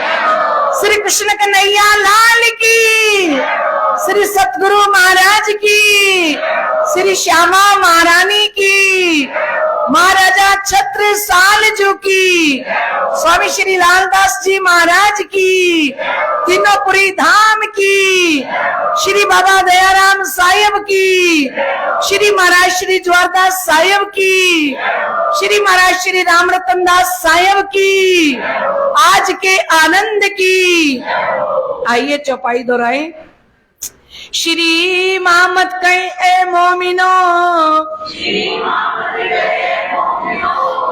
श्री कृष्ण कन्हैया लाल की, श्री सतगुरु महाराज की, श्री श्यामा महारानी की, महाराजा छत्रसाल की, स्वामी श्री लालदास जी महाराज की, तीनोंपुरी धाम की, श्री बाबा दयाराम साहिब की, श्री महाराज श्री ज्वारदास साहिब की, श्री महाराज श्री राम रतन दास साहिब की, आज के आनंद की। आइए चौपाई दोहराएं। श्री मोहम्मद कहे ए मोमिनो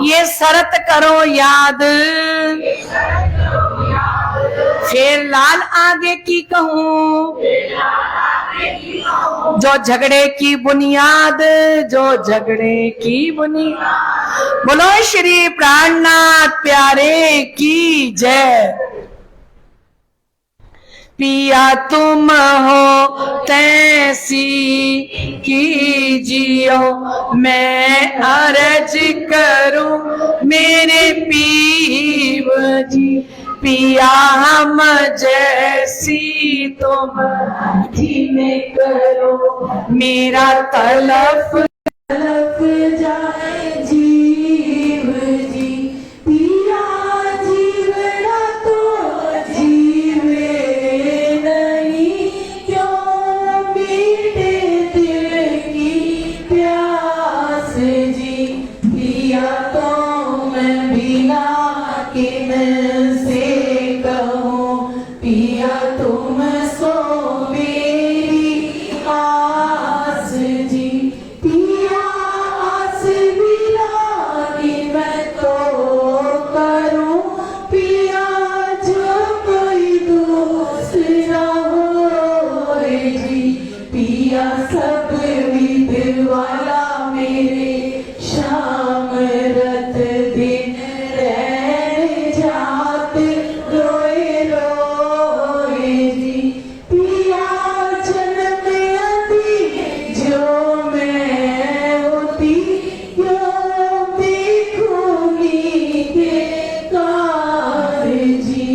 ये शरत करो याद, फिर लाल आगे की कहूं जो झगड़े की बुनियाद, जो झगड़े की बुनियाद। बोलो श्री प्राणनाथ प्यारे की जय। पिया तुम हो तैसी कीजियो मैं अर्ज करूं मेरे पीव जी, पिया हम जैसी तुम जीने करो मेरा तलफ जाए जीव जी, पिया जीवना तो जीवे नहीं क्यों मीठे दिल की प्यास पिया सब विध वाला मेरे शाम रत दिन रह जात रोए रोए जी पिया जन्म अति जो मैं होती यो देखूंगी के कार जी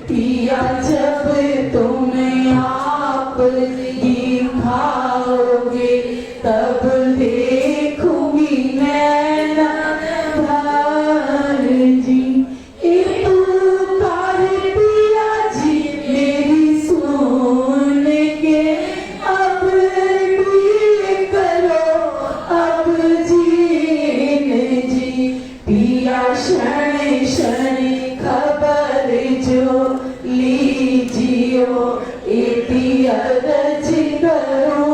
पिया जब तुम आप दिखाओगे तब देखूंगी नैना भर जी एक पुकार पिया जी मेरी सुन के अब भी करो अब जीन जी पिया क्षण क्षण खबर जो लीजियो इति अरज करो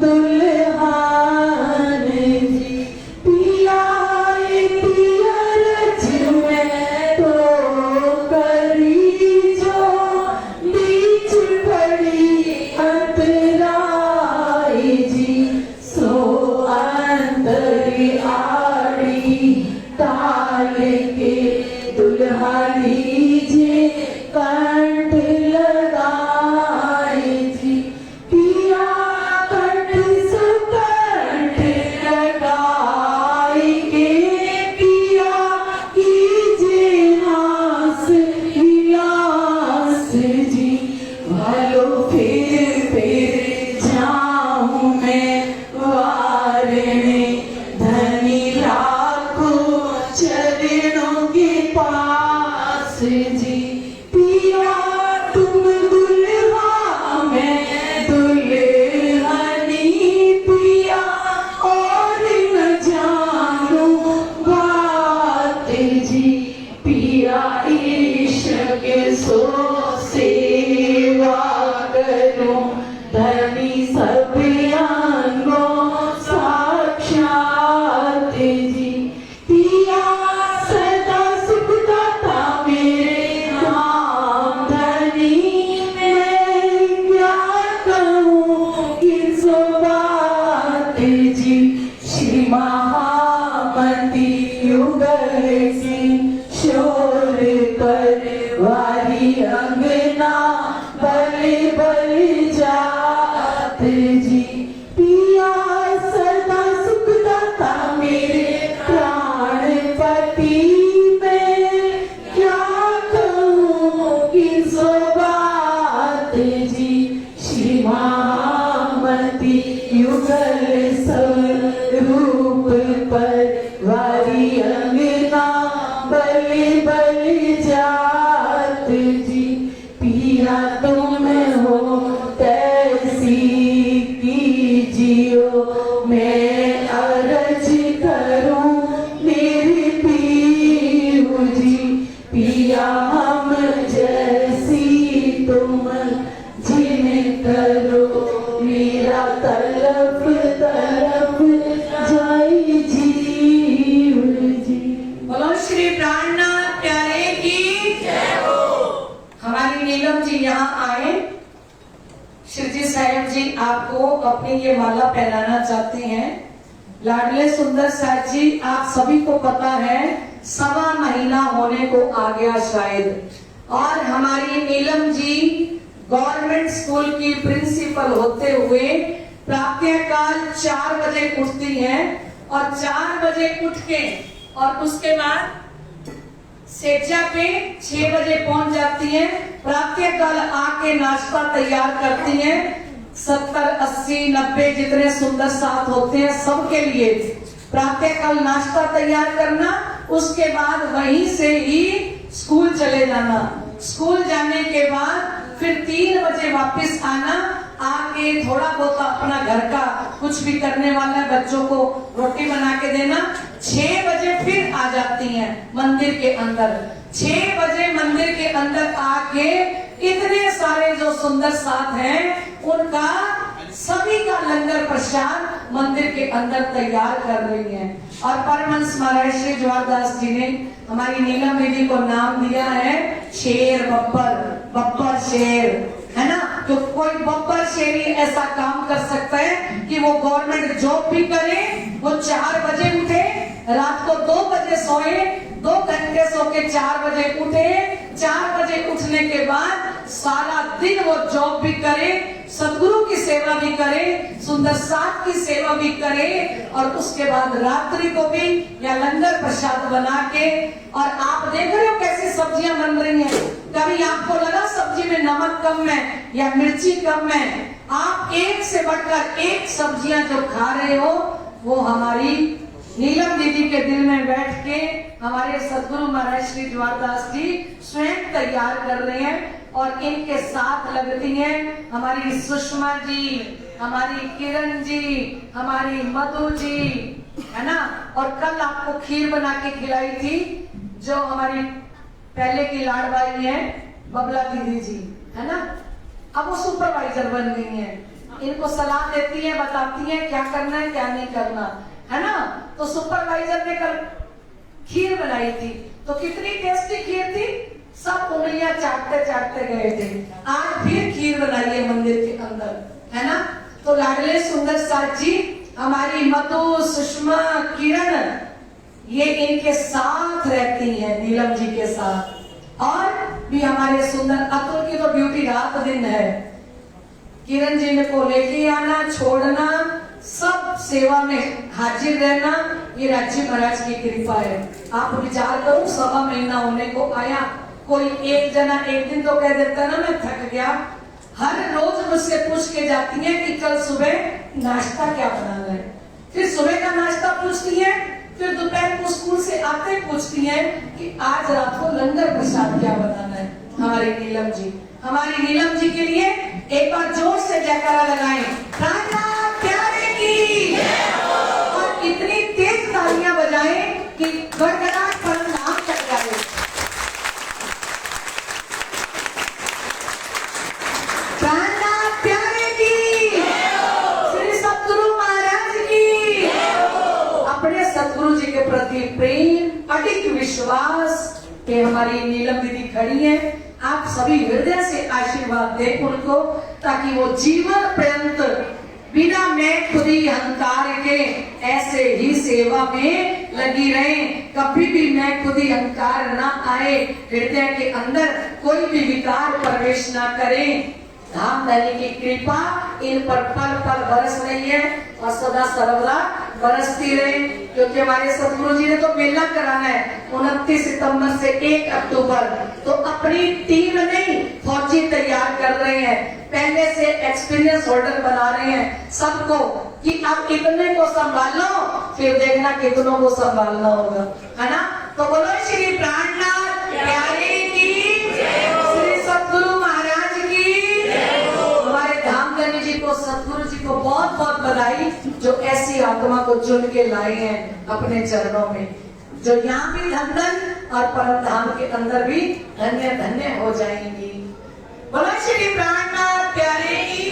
दुल्हान जी पिया इति अरज में तो करी जो बीच पड़ी अंतराई जी सो अंतरी आड़ी ताल के दुल्हा लीजिए कंठ लगाए जी पिया कंठ सुकंठ लगाए के पिया कीजिए हास विलास जी भालो फिर जाऊं मैं वारने धनी राखो चरणों के पास जी पिया तुम दुल्हा मैं दुल्हनी पिया और न जानो बात जी पिया इश्क सो सेवा करूं धनी सब अंगों साक्षात जी पिया सदा सुख दाता मेरे नाम धनी मैं क्या कहूँ किस बात जी श्री महामती युगल सिंह शोर पर वारी अंगना बल बल जात जी पिया सदा सुख दाता मेरे प्राणपति मैं क्या कहूँ किस बात जी श्री महामती युगल स्वरूप पर वारी अंगना बल बल जात जी पिया तुम हो तैसी कीजियो मैं अर्ज करूं मेरी पीऊ जी पिया हम जैसी तुम जिन करो मेरा तलफ तरफ जाई जीव जी बोलो श्री प्राणनाथ प्यारे की जय हो। हमारी नीलम जी यहाँ आए। श्रीजी साहब जी आपको अपनी ये माला पहनाना चाहते हैं। लाडले सुंदर साहब जी आप सभी को पता है 1.25 महीना होने को आ गया शायद, और हमारी नीलम जी गवर्नमेंट स्कूल की प्रिंसिपल होते हुए प्रातःकाल 4 बजे उठती हैं और 4 बजे उठ के और उसके बाद सेजा पे 6 बजे पहुंच जाती हैं। प्रातःकाल आके नाश्ता तैयार करती हैं। 70, 80, 90 जितने सुंदर साथ होते हैं सबके लिए प्रातःकाल नाश्ता तैयार करना, उसके बाद वहीं से ही स्कूल चले जाना। स्कूल जाने के बाद फिर 3 बजे वापस आना, आके थोड़ा बहुत अपना घर का कुछ भी करने वाला बच्चों को रोटी बना के देना। 6 बजे फिर आ जाती हैं मंदिर के अंदर। 6 बजे मंदिर के अंदर आके इतने सारे जो सुंदर साथ हैं उनका सभी का लंगर प्रसाद मंदिर के अंदर तैयार कर रही हैं। और परमहंस महाराज श्री ज्वारदास जी ने हमारी नीलम दीदी को नाम दिया है शेर बब्बर, बब्बर शेर, है ना। तो कोई बब्बर शेरी ऐसा काम कर सकता है कि वो गवर्नमेंट जॉब भी करे, वो 4 बजे उठे, रात को 2 बजे सोए, 2 घंटे सो के 4 बजे उठे, 4 बजे उठने के बाद सारा दिन वो जॉब भी करे, सदगुरु की सेवा भी करे, सुंदर साथ की सेवा भी करे, और उसके बाद रात्रि को भी या लंगर प्रसाद बना के। और आप देख रहे हो कैसी सब्जियां बन रही हैं। कभी आपको लगा सब्जी में नमक कम है या मिर्ची कम है? आप एक से बढ़कर एक सब्जियां जो खा रहे हो, वो हमारी नीलम दीदी के दिल में बैठ के हमारे सदगुरु महाराज श्री ज्वारदास जी स्वयं तैयार कर रहे हैं। और इनके साथ लगती हैं हमारी सुषमा जी, हमारी किरण जी, हमारी मधु जी, है ना। और कल आपको खीर बना के खिलाई थी जो हमारी पहले की लाडवाई है बबला दीदी जी, है ना। अब वो सुपरवाइजर बन गई हैं, इनको सलाह देती है, बताती है क्या करना है क्या नहीं करना, है ना। तो सुपरवाइजर ने कल खीर बनाई थी, तो कितनी टेस्टी खीर थी, सब उंगलियां चाटते चाटते गए थे। आज फिर खीर बनाई है मंदिर के अंदर, है ना। तो लाडले सुंदर साथ जी, हमारी मधु, सुषमा, किरण, ये इनके साथ रहती हैं, नीलम जी के साथ। और भी हमारे सुंदर अतुल की तो ड्यूटी रात दिन है, किरण जी को लेके आना, छोड़ना, सब सेवा में हाजिर रहना, ये राज्य महाराज की कृपा है। आप विचार करो, 1.25 महीना होने को आया, कोई एक जना एक दिन तो कह देता ना मैं थक गया। हर रोज मुझसे पूछ के जाती है कि कल सुबह नाश्ता क्या बनाना है, फिर सुबह का नाश्ता पूछती है, फिर दोपहर को स्कूल से आते पूछती है कि आज रात को लंगर प्रसाद क्या बनाना है। हमारी नीलम जी, हमारी नीलम जी के लिए एक बार जोर से जयकारा लगाएं, प्राणनाथ प्यारे की, और इतनी तेज तालियां बजाएं कि गड़गड़ाहट पर नाम चढ़ जाए। प्राणनाथ प्यारे की, श्री सतगुरु महाराज की। अपने सतगुरु जी के प्रति प्रेम, अडिग विश्वास के हमारी नीलम दीदी खड़ी है। आप सभी हृदय से आशीर्वाद दें उनको, ताकि वो जीवन पर्यंत बिना मैं खुदी अहंकार के ऐसे ही सेवा में लगी रहे। कभी भी मैं खुदी अहंकार ना आए, हृदय के अंदर कोई भी विकार प्रवेश ना करे। धाम धनी की कृपा इन पर पल पल बरस रही है और सदा सर्वदा बरसती रहे, क्योंकि हमारे सतगुरु जी ने तो मेला कराना है 29 सितंबर से 1 अक्टूबर। तो अपनी टीम नहीं, फौजी तैयार कर रहे हैं, पहले से एक्सपीरियंस होल्डर बना रहे हैं सबको कि अब कितने को संभालो, फिर देखना कितनों को संभालना होगा, है ना। तो बोलो श्री प्राणनाथ प्यारे की, श्री सतगुरु महाराज की। हमारे धामधनी जी को, सतगुरु जी को बहुत बहुत बधाई, जो ऐसी आत्मा को चुन के लाए हैं अपने चरणों में, जो यहाँ भी धन धन और परम धाम के अंदर भी धन्य धन्य हो जाएंगी। बोलो श्री प्राणनाथ प्यारे की।